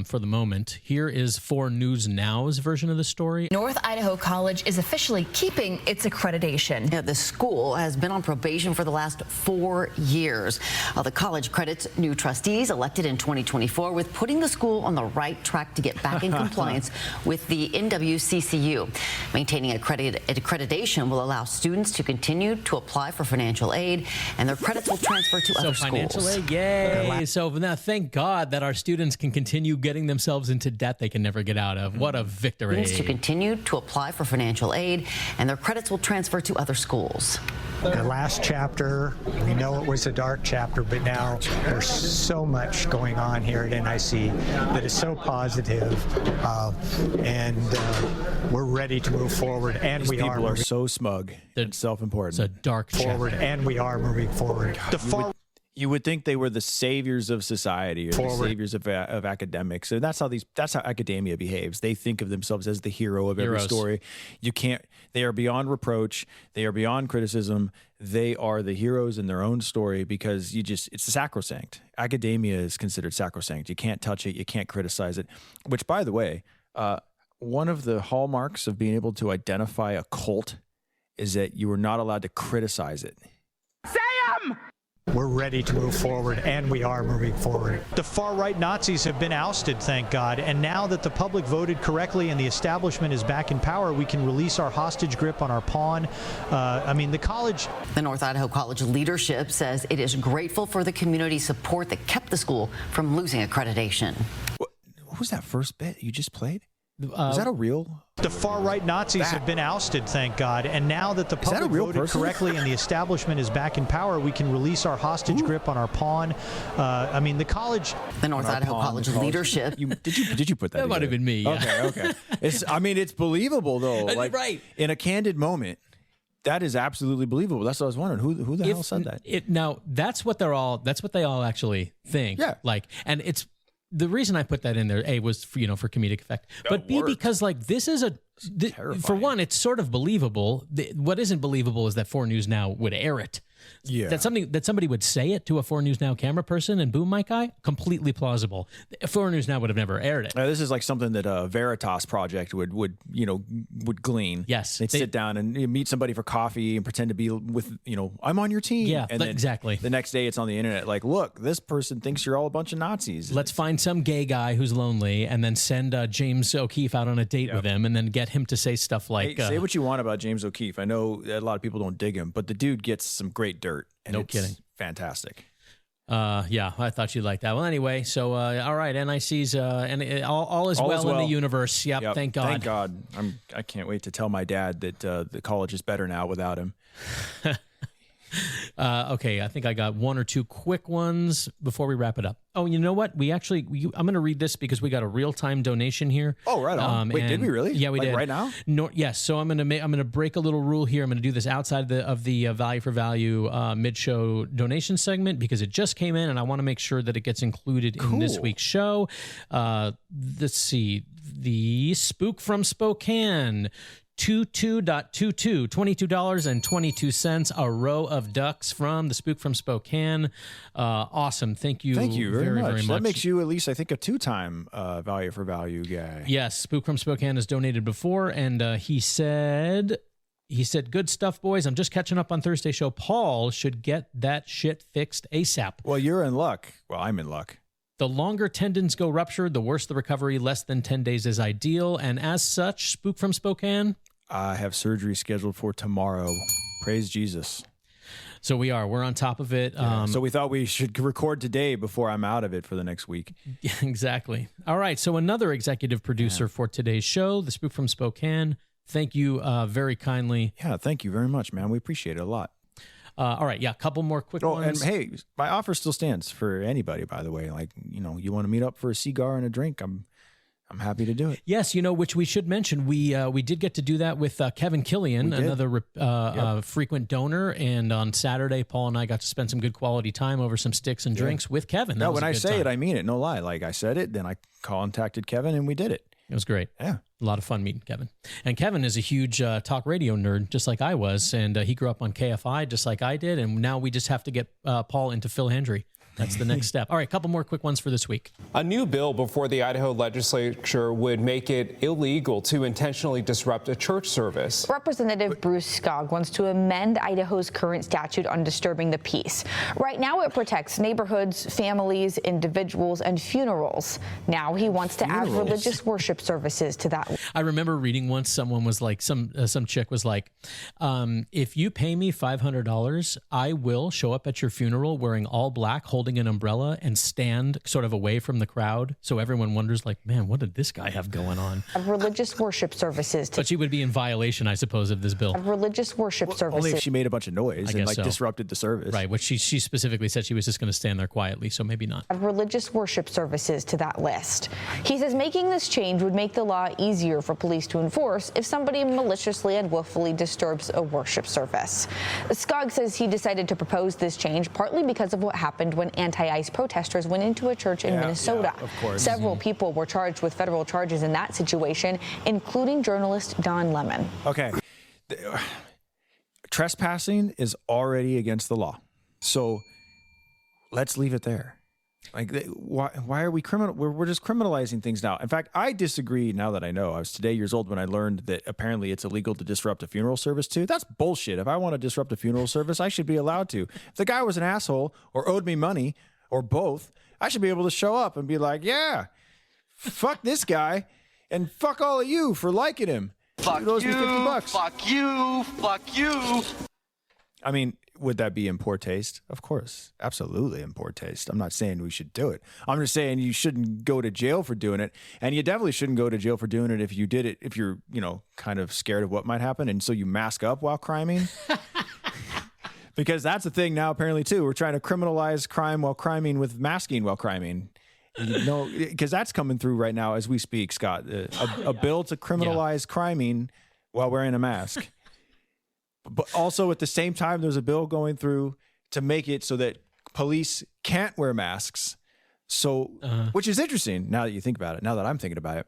for the moment, here is 4 News Now's version of the story. North Idaho College is officially keeping its accreditation. Yeah, the school has been on probation for the last 4 years. The college credits new trustees elected in 2024 with putting the school on the right track to get back in compliance with the NWCCU. Maintaining accreditation will allow students to continue to apply for financial aid, and their credits will transfer to other schools. Financial aid, yay! so now thank God that our students can continue getting themselves into debt they can never get out of. What a victory. Students to continue to apply for financial aid, and their credits will transfer to other schools. The last chapter, we know it was a dark chapter, but now there's so much going on here at NIC that is so positive, and we're ready to move forward. And These people are so smug and self-important. It's a dark forward, chapter. and we are moving forward. You would think they were the saviors of society or the saviors of academics. And that's how academia behaves. They think of themselves as the hero of every story. They are beyond reproach. They are beyond criticism. They are the heroes in their own story because it's sacrosanct. Academia is considered sacrosanct. You can't touch it. You can't criticize it, which, by the way, one of the hallmarks of being able to identify a cult is that you are not allowed to criticize it. Say 'em! We're ready to move forward, and we are moving forward. The far-right Nazis have been ousted, thank God, and now that the public voted correctly and the establishment is back in power, we can release our hostage grip on our pawn. The college... The North Idaho College leadership says it is grateful for the community support that kept the school from losing accreditation. What was that first bit you just played? Is that a real? The far-right Nazis have been ousted, thank God, and now that the public voted correctly and the establishment is back in power, we can release our hostage grip on our pawn. The college... The North Idaho College leadership... Did you put that? That might have been me. Yeah. Okay. It's believable though. Like, right. In a candid moment, that is absolutely believable. That's what I was wondering. Who the hell said that? Now that's what they all actually think. Yeah. And it's. The reason I put that in there, A, was for comedic effect, but B, because this is for one, it's sort of believable. What isn't believable is that 4 News Now would air it. Yeah, that somebody would say it to a 4 News Now camera person and boom mic guy, completely plausible. 4 News Now would have never aired it. This is like something that a Veritas project would glean. Yes, they'd sit down and meet somebody for coffee and pretend to be with I'm on your team. Yeah, and then exactly. The next day it's on the internet. Like, look, this person thinks you're all a bunch of Nazis. Let's find some gay guy who's lonely and then send James O'Keefe out on a date with him and then get him to say stuff like, say what you want about James O'Keefe. I know a lot of people don't dig him, but the dude gets some great dirt. And no kidding. Fantastic. Yeah, I thought you'd like that. Well, anyway, so all right, NIC's and all is well in the universe. Yep, thank God. Thank God. I can't wait to tell my dad that the college is better now without him. Okay, I think I got 1 or 2 quick ones before we wrap it up. Oh, you know what? I'm going to read this because we got a real-time donation here. Oh, right on. Wait, did we really? Yeah, we did. Right now? No, yes. So I'm going to break a little rule here. I'm going to do this outside of the value for value mid-show donation segment because it just came in, and I want to make sure that it gets included in this week's show. Let's see. The Spook from Spokane. 22.22, $22.22, a row of ducks from the Spook from Spokane. Awesome. Thank you very much. That makes you at least, I think, a 2-time value for value guy. Yes, Spook from Spokane has donated before, and he said, good stuff, boys. I'm just catching up on Thursday show. Paul should get that shit fixed ASAP. Well, you're in luck. Well, I'm in luck. The longer tendons go ruptured, the worse the recovery. Less than 10 days is ideal. And as such, Spook from Spokane, I have surgery scheduled for tomorrow. Praise Jesus. So we're on top of it. So we thought we should record today before I'm out of it for the next week. Yeah, exactly. All right. So another executive producer for today's show, the Spook from Spokane. Thank you very kindly. Yeah, thank you very much, man. We appreciate it a lot. All right. Yeah. A couple more quick ones. And hey, my offer still stands for anybody, by the way. Like, you want to meet up for a cigar and a drink, I'm happy to do it. Yes, which we should mention. We did get to do that with Kevin Killian, another frequent donor. And on Saturday, Paul and I got to spend some good quality time over some sticks and drinks with Kevin. No, when I say it, I mean it. No lie. Like I said it, then I contacted Kevin and we did it. It was great. Yeah. A lot of fun meeting Kevin. And Kevin is a huge talk radio nerd, just like I was. And he grew up on KFI, just like I did. And now we just have to get Paul into Phil Hendry. That's the next step. All right, a couple more quick ones for this week. A new bill before the Idaho legislature would make it illegal to intentionally disrupt a church service. Representative Bruce Skog wants to amend Idaho's current statute on disturbing the peace. Right now, it protects neighborhoods, families, individuals, and funerals. Now he wants to add religious worship services to that. I remember reading once, someone was like, some chick was like, if you pay me $500, I will show up at your funeral wearing all black, holding holding an umbrella and stand sort of away from the crowd, so everyone wonders, like, man, what did this guy have going on? Of religious worship services. But she would be in violation, I suppose, of this bill. Of religious worship services. Only if she made a bunch of noise and disrupted the service. Right, which she specifically said she was just going to stand there quietly, so maybe not. Of religious worship services to that list. He says making this change would make the law easier for police to enforce if somebody maliciously and willfully disturbs a worship service. Skog says he decided to propose this change partly because of what happened when anti-ICE protesters went into a church in Minnesota. of course. Several people were charged with federal charges in that situation, including journalist Don Lemon. Okay. Trespassing is already against the law. So let's leave it there. Like, why are we criminal? We're just criminalizing things now. In fact, I disagree now that I know. I was today years old when I learned that apparently it's illegal to disrupt a funeral service too. That's bullshit. If I want to disrupt a funeral service, I should be allowed to. If the guy was an asshole or owed me money or both, I should be able to show up and be like, yeah, fuck this guy and fuck all of you for liking him. Fuck those you, $50. fuck you, fuck you. I mean, would that be in poor taste? Of course. Absolutely in poor taste. I'm not saying we should do it. I'm just saying you shouldn't go to jail for doing it. And you definitely shouldn't go to jail for doing it if you did it, if you're, kind of scared of what might happen. And so you mask up while criming. Because that's the thing now, apparently, too. We're trying to criminalize crime while criming with masking while criming. Because that's coming through right now as we speak, Scott. A bill to criminalize criming while wearing a mask. But also at the same time, there's a bill going through to make it so that police can't wear masks. So, which is interesting now that you think about it. Now that I'm thinking about it,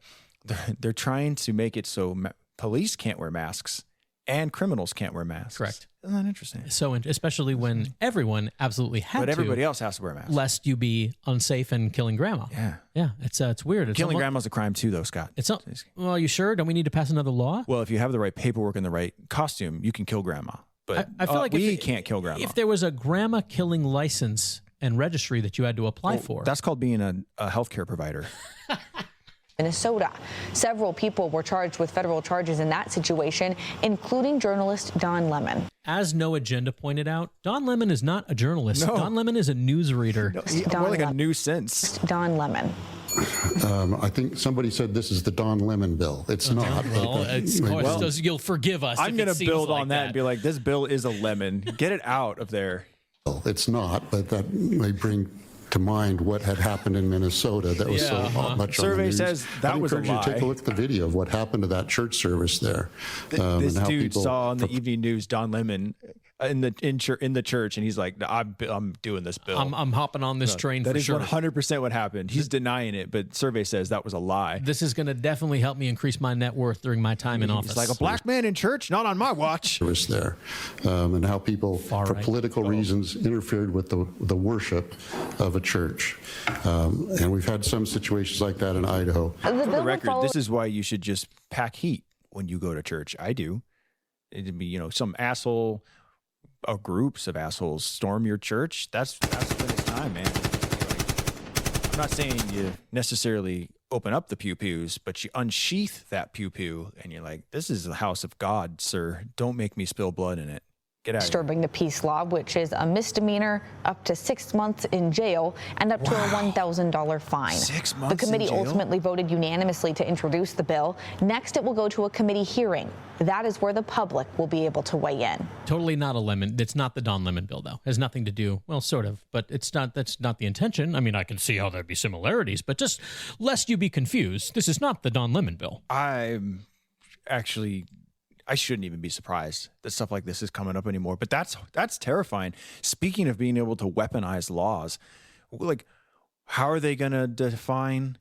they're trying to make it so police can't wear masks and criminals can't wear masks. Correct. Isn't that interesting? So, especially when everyone absolutely had to. But everybody else has to wear masks. Lest you be unsafe and killing grandma. Yeah. Yeah, it's weird. It's Killing grandma's a crime too, though, Scott. It's not. Well, are you sure? Don't we need to pass another law? Well, if you have the right paperwork and the right costume, you can kill grandma. But I feel like we can't kill grandma. If there was a grandma killing license and registry that you had to apply for. That's called being a healthcare provider. Minnesota. Several people were charged with federal charges in that situation, including journalist Don Lemon. As No Agenda pointed out, Don Lemon is not a journalist. No. Don Lemon is a newsreader. No, more like a nuisance. Don Lemon. I think somebody said this is the Don Lemon bill. It's not. Well, of course, you'll forgive us. I'm going to build like on that and be like, this bill is a lemon. Get it out of there. It's not, but that may bring to mind what had happened in Minnesota that was so much on the Survey news. says that was a encourage you to take a look at the video of what happened to that church service there. This and how dude people saw on the evening news Don Lemon in the church, and he's like, I'm doing this bill. I'm hopping on this train That for is sure. 100% what happened. He's denying it, but survey says that was a lie. This is going to definitely help me increase my net worth during my time in office. It's like a black man in church, not on my watch. Service there, and how people, for political reasons, interfered with the worship of a church. And we've had some situations like that in Idaho. For the record, this is why you should just pack heat when you go to church. I do. It'd be, some asshole or groups of assholes storm your church. That's when it's time, man. I'm not saying you necessarily open up the pew-pews, but you unsheath that pew-pew and you're like, this is the house of God, sir. Don't make me spill blood in it. Get out of here. Disturbing the peace law, which is a misdemeanor, up to 6 months in jail, and up to a $1,000 fine. 6 months The committee in jail? ultimately voted unanimously to introduce the bill. Next, it will go to a committee hearing. That is where the public will be able to weigh in. Totally not a lemon. It's not the Don Lemon bill, though. It has nothing to do, well, sort of, but it's not. That's not the intention. I mean, I can see how there'd be similarities, but just lest you be confused, this is not the Don Lemon bill. I shouldn't even be surprised that stuff like this is coming up anymore. But that's terrifying. Speaking of being able to weaponize laws, like, how are they going to define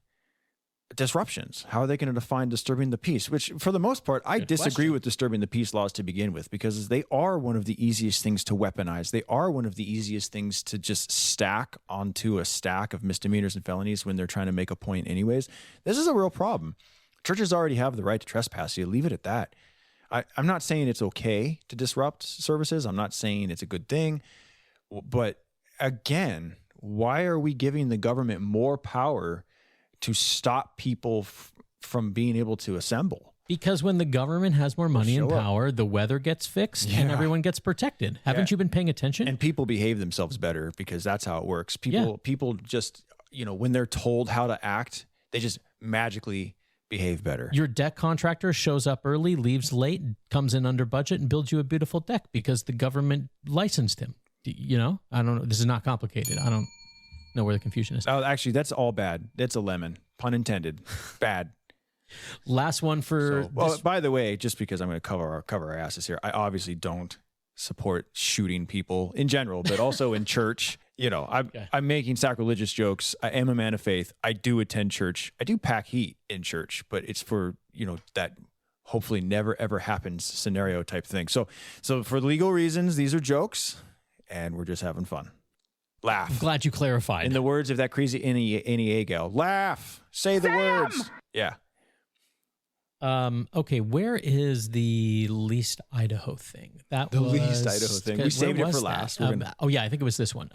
disruptions? How are they going to define disturbing the peace? Which, for the most part, I disagree with disturbing the peace laws to begin with, because they are one of the easiest things to weaponize. They are one of the easiest things to just stack onto a stack of misdemeanors and felonies when they're trying to make a point anyways. This is a real problem. Churches already have the right to trespass. You leave it at that. I'm not saying it's okay to disrupt services. I'm not saying it's a good thing. But again, why are we giving the government more power to stop people from being able to assemble? Because when the government has more money and power, the weather gets fixed and everyone gets protected. Haven't you been paying attention? And people behave themselves better because that's how it works. People just, when they're told how to act, they just magically behave better. Your deck contractor shows up early, leaves late, comes in under budget, and builds you a beautiful deck because the government licensed him. I don't know. This is not complicated. I don't know where the confusion is. Oh, actually, that's all bad. That's a lemon. Pun intended. Bad. Last one for. By the way, just because I'm going to cover our asses here, I obviously don't support shooting people in general, but also in church. I'm making sacrilegious jokes. I am a man of faith. I do attend church. I do pack heat in church, but it's for that hopefully never ever happens scenario type thing. So for legal reasons, these are jokes, and we're just having fun. Laugh. I'm glad you clarified. In the words of that crazy NEA gal, laugh. Say the words. Yeah. Okay, where is the least Idaho thing? Least Idaho thing. We saved it for last. Oh yeah, I think it was this one.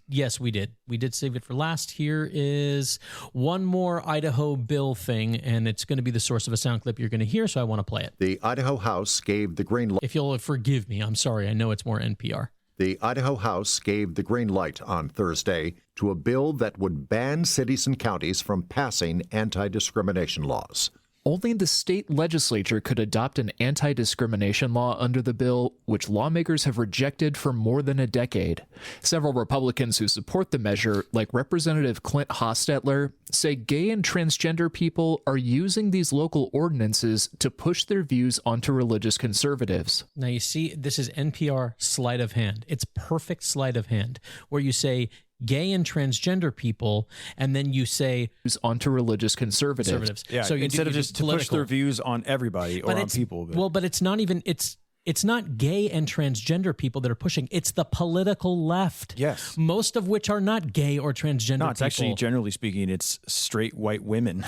Yes, we did. We did save it for last. Here is one more Idaho bill thing, and it's going to be the source of a sound clip you're going to hear. So I want to play it. The Idaho House gave the green light. If you'll forgive me, I'm sorry. I know it's more NPR. The Idaho House gave the green light on Thursday to a bill that would ban cities and counties from passing anti-discrimination laws. Only the state legislature could adopt an anti-discrimination law under the bill, which lawmakers have rejected for more than a decade. Several Republicans who support the measure, like Representative Clint Hostetler, say gay and transgender people are using these local ordinances to push their views onto religious conservatives. Now you see, this is NPR sleight of hand. It's perfect sleight of hand, where you say gay and transgender people, and then you say onto religious conservatives. Yeah, so instead of just to push their views on everybody or on people. But it's not even it's not gay and transgender people that are pushing. It's the political left. Yes. Most of which are not gay or transgender people. No, it's actually, generally speaking, it's straight white women.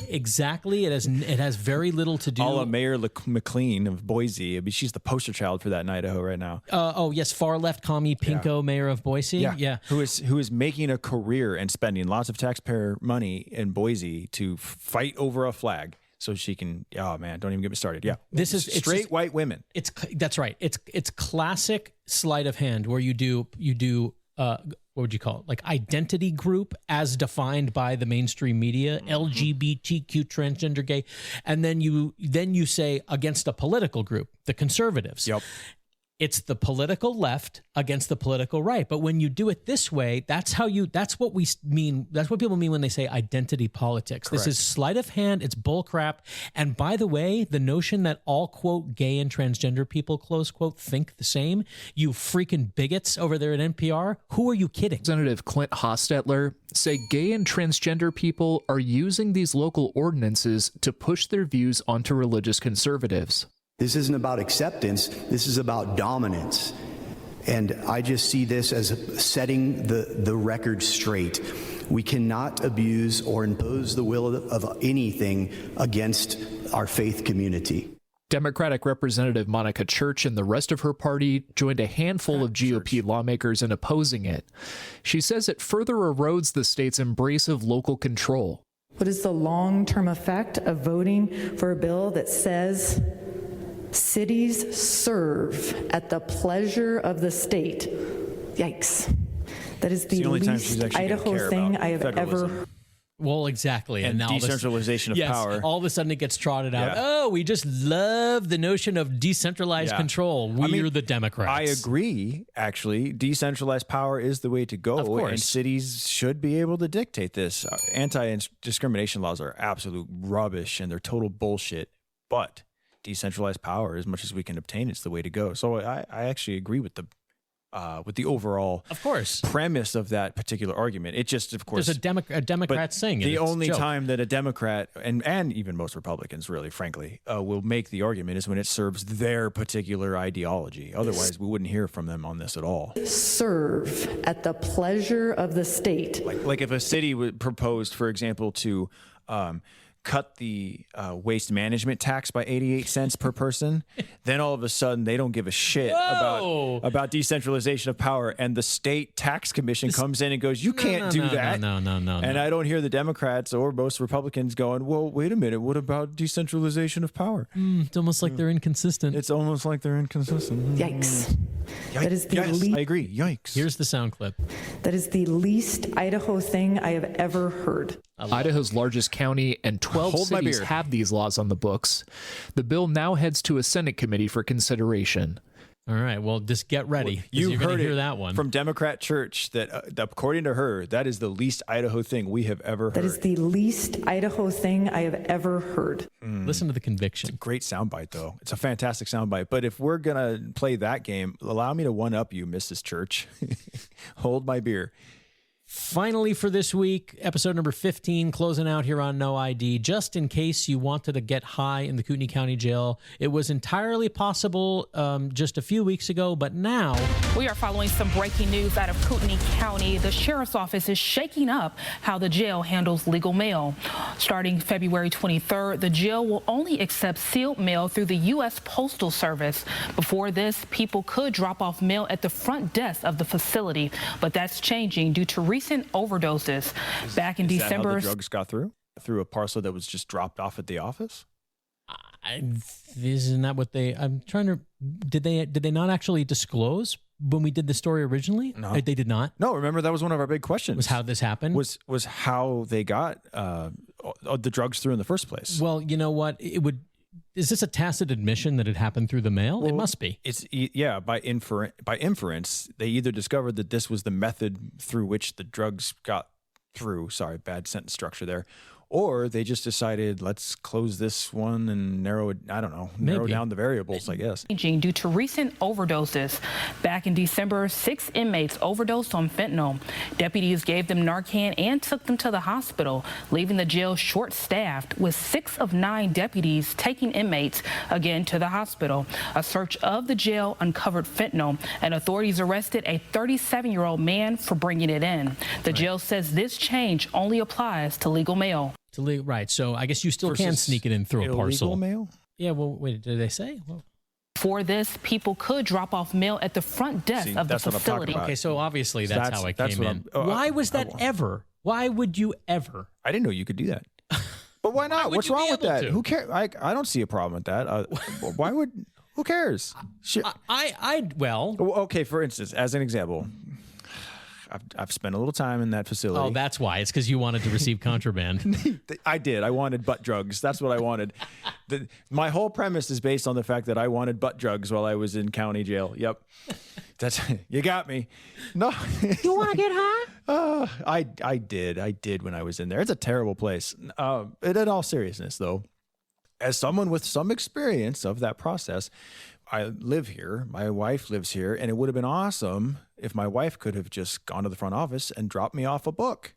Exactly. It has very little to do. A la Mayor McLean of Boise. I mean, she's the poster child for that in Idaho right now. Oh yes, far left commie Pinko, mayor of Boise. Yeah. Who is making a career and spending lots of taxpayer money in Boise to fight over a flag so she can. Oh man, don't even get me started. Yeah, this is straight white women. That's right. It's classic sleight of hand where you do. What would you call it? Like identity group as defined by the mainstream media, LGBTQ, transgender, gay. And then you say against a political group, the conservatives. Yep. It's the political left against the political right. But when you do it this way, that's what we mean. That's what people mean when they say identity politics. Correct. This is sleight of hand. It's bull crap. And by the way, the notion that all, quote, gay and transgender people, close quote, think the same, you freaking bigots over there at NPR, who are you kidding? Representative Clint Hostetler say gay and transgender people are using these local ordinances to push their views onto religious conservatives. This isn't about acceptance. This is about dominance. And I just see this as setting the record straight. We cannot abuse or impose the will of anything against our faith community. Democratic Representative Monica Church and the rest of her party joined a handful of GOP lawmakers in opposing it. She says it further erodes the state's embrace of local control. What is the long-term effect of voting for a bill that says cities serve at the pleasure of the state? Yikes. That is the least Idaho thing I have ever. Well, exactly. And now decentralization of power. All of a sudden it gets trotted out. Oh, we just love the notion of decentralized control. We're the Democrats. I agree, actually. Decentralized power is the way to go. Of course. And cities should be able to dictate this. Anti-discrimination laws are absolute rubbish and they're total bullshit. But decentralized power, as much as we can obtain, it's the way to go. So I actually agree with the overall, of course, premise of that particular argument. It just, of course, there's a Democrat saying it. The only time that a Democrat and even most Republicans, really, frankly, will make the argument is when it serves their particular ideology. Otherwise, we wouldn't hear from them on this at all. Serve at the pleasure of the state. Like if a city proposed, for example, to cut the waste management tax by 88 cents per person, then all of a sudden they don't give a shit about decentralization of power, and the state tax commission comes in and goes, you can't do that. No. And I don't hear the Democrats or most Republicans going, well, wait a minute, what about decentralization of power? It's almost like they're inconsistent. It's almost like they're inconsistent. Yikes. That is the I agree. Yikes. Here's the sound clip. That is the least Idaho thing I have ever heard. Idaho's largest county and 12 cities have these laws on the books. The bill now heads to a Senate committee for consideration. All right, well, just get ready. Well, you're going heard to hear that one from Democrat Church that, according to her, that is the least Idaho thing we have ever heard. That is the least Idaho thing I have ever heard. Listen to the conviction. It's a great soundbite, though. It's a fantastic soundbite. But if we're going to play that game, allow me to one-up you, Mrs. Church. Hold my beer. Finally, for this week, episode number 15, closing out here on No ID. Just in case you wanted to get high in the Kootenai County Jail, it was entirely possible just a few weeks ago, but now... We are following some breaking news out of Kootenai County. The sheriff's office is shaking up how the jail handles legal mail. Starting February 23rd, the jail will only accept sealed mail through the U.S. Postal Service. Before this, people could drop off mail at the front desk of the facility, but that's changing due to recent overdoses. Back in December, that how the drugs got through a parcel that was just dropped off at the office. Isn't that what they? I'm trying to. Did they not actually disclose when we did the story originally? No, they did not. No, remember that was one of our big questions. Was how this happened? Was how they got the drugs through in the first place? Well, you know what? Is this a tacit admission that it happened through the mail? Well, it must be. It's by inference, they either discovered that this was the method through which the drugs got through. Sorry, bad sentence structure there. Or they just decided, let's close this one and narrow down the variables, I guess. Due to recent overdoses. Back in December, 6 inmates overdosed on fentanyl. Deputies gave them Narcan and took them to the hospital, leaving the jail short-staffed, with 6 of 9 deputies taking inmates again to the hospital. A search of the jail uncovered fentanyl, and authorities arrested a 37-year-old man for bringing it in. The jail says this change only applies to legal mail. Right, so I guess you still can sneak it in through a parcel. Illegal mail? Yeah, well, wait, did they say? Well, for this, people could drop off mail at the front desk of the facility. Okay, so obviously that's how it came in. Why was that ever? Why would you ever? I didn't know you could do that. But why not? What's wrong with that? Who cares? I don't see a problem with that. Why would? Who cares? Well, okay. For instance, as an example. I've spent a little time in that facility. Oh, that's why. It's because you wanted to receive contraband. I did. I wanted butt drugs. That's what I wanted. My whole premise is based on the fact that I wanted butt drugs while I was in county jail. Yep. You got me. No. You want to get high? I did when I was in there. It's a terrible place. In all seriousness, though, as someone with some experience of that process, I live here. My wife lives here, and it would have been awesome if my wife could have just gone to the front office and dropped me off a book.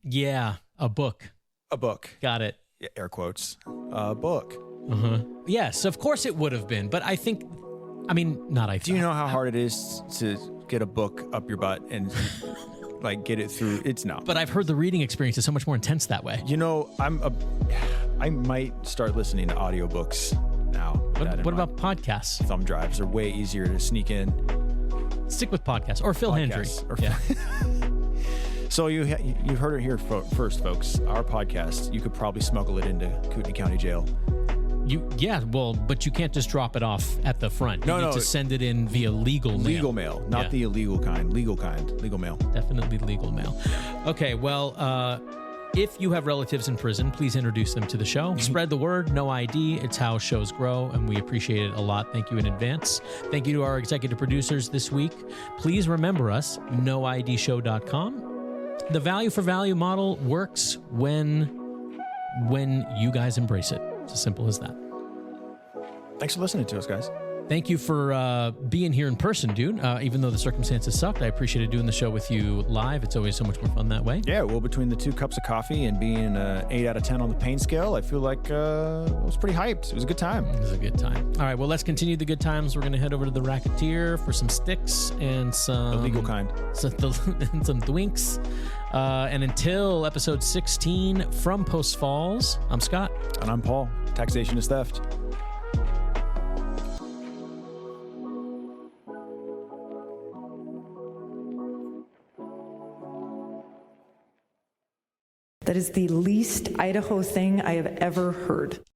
Yeah, a book. A book. Got it. Yeah, air quotes. A book. Uh-huh. Yes, of course it would have been, but I think, Do you know how hard it is to get a book up your butt and get it through? It's not. But I've heard the reading experience is so much more intense that way. You know, I might start listening to audiobooks now. What about podcasts? Thumb drives are way easier to sneak in. Stick with podcasts or Phil Hendry. Yeah. So you've heard it here first, folks. Our podcast, you could probably smuggle it into Kootenai County Jail. But you can't just drop it off at the front. You need to send it in via legal mail. Legal mail, not the illegal kind. Legal mail. Definitely legal mail. Okay, well, if you have relatives in prison, please introduce them to the show. Spread the word. No ID. It's how shows grow, and we appreciate it a lot. Thank you in advance. Thank you to our executive producers this week. Please remember us, noidshow.com. The value for value model works when you guys embrace it. It's as simple as that. Thanks for listening to us, guys. Thank you for being here in person, dude. Even though the circumstances sucked, I appreciated doing the show with you live. It's always so much more fun that way. Yeah, well, between the 2 cups of coffee and being 8 out of 10 on the pain scale, I feel like I was pretty hyped. It was a good time. It was a good time. All right, well, let's continue the good times. We're going to head over to the Racketeer for some sticks and some... The legal kind. And some twinks. And until episode 16 from Post Falls, I'm Scott. And I'm Paul. Taxation is theft. That is the least Idaho thing I have ever heard.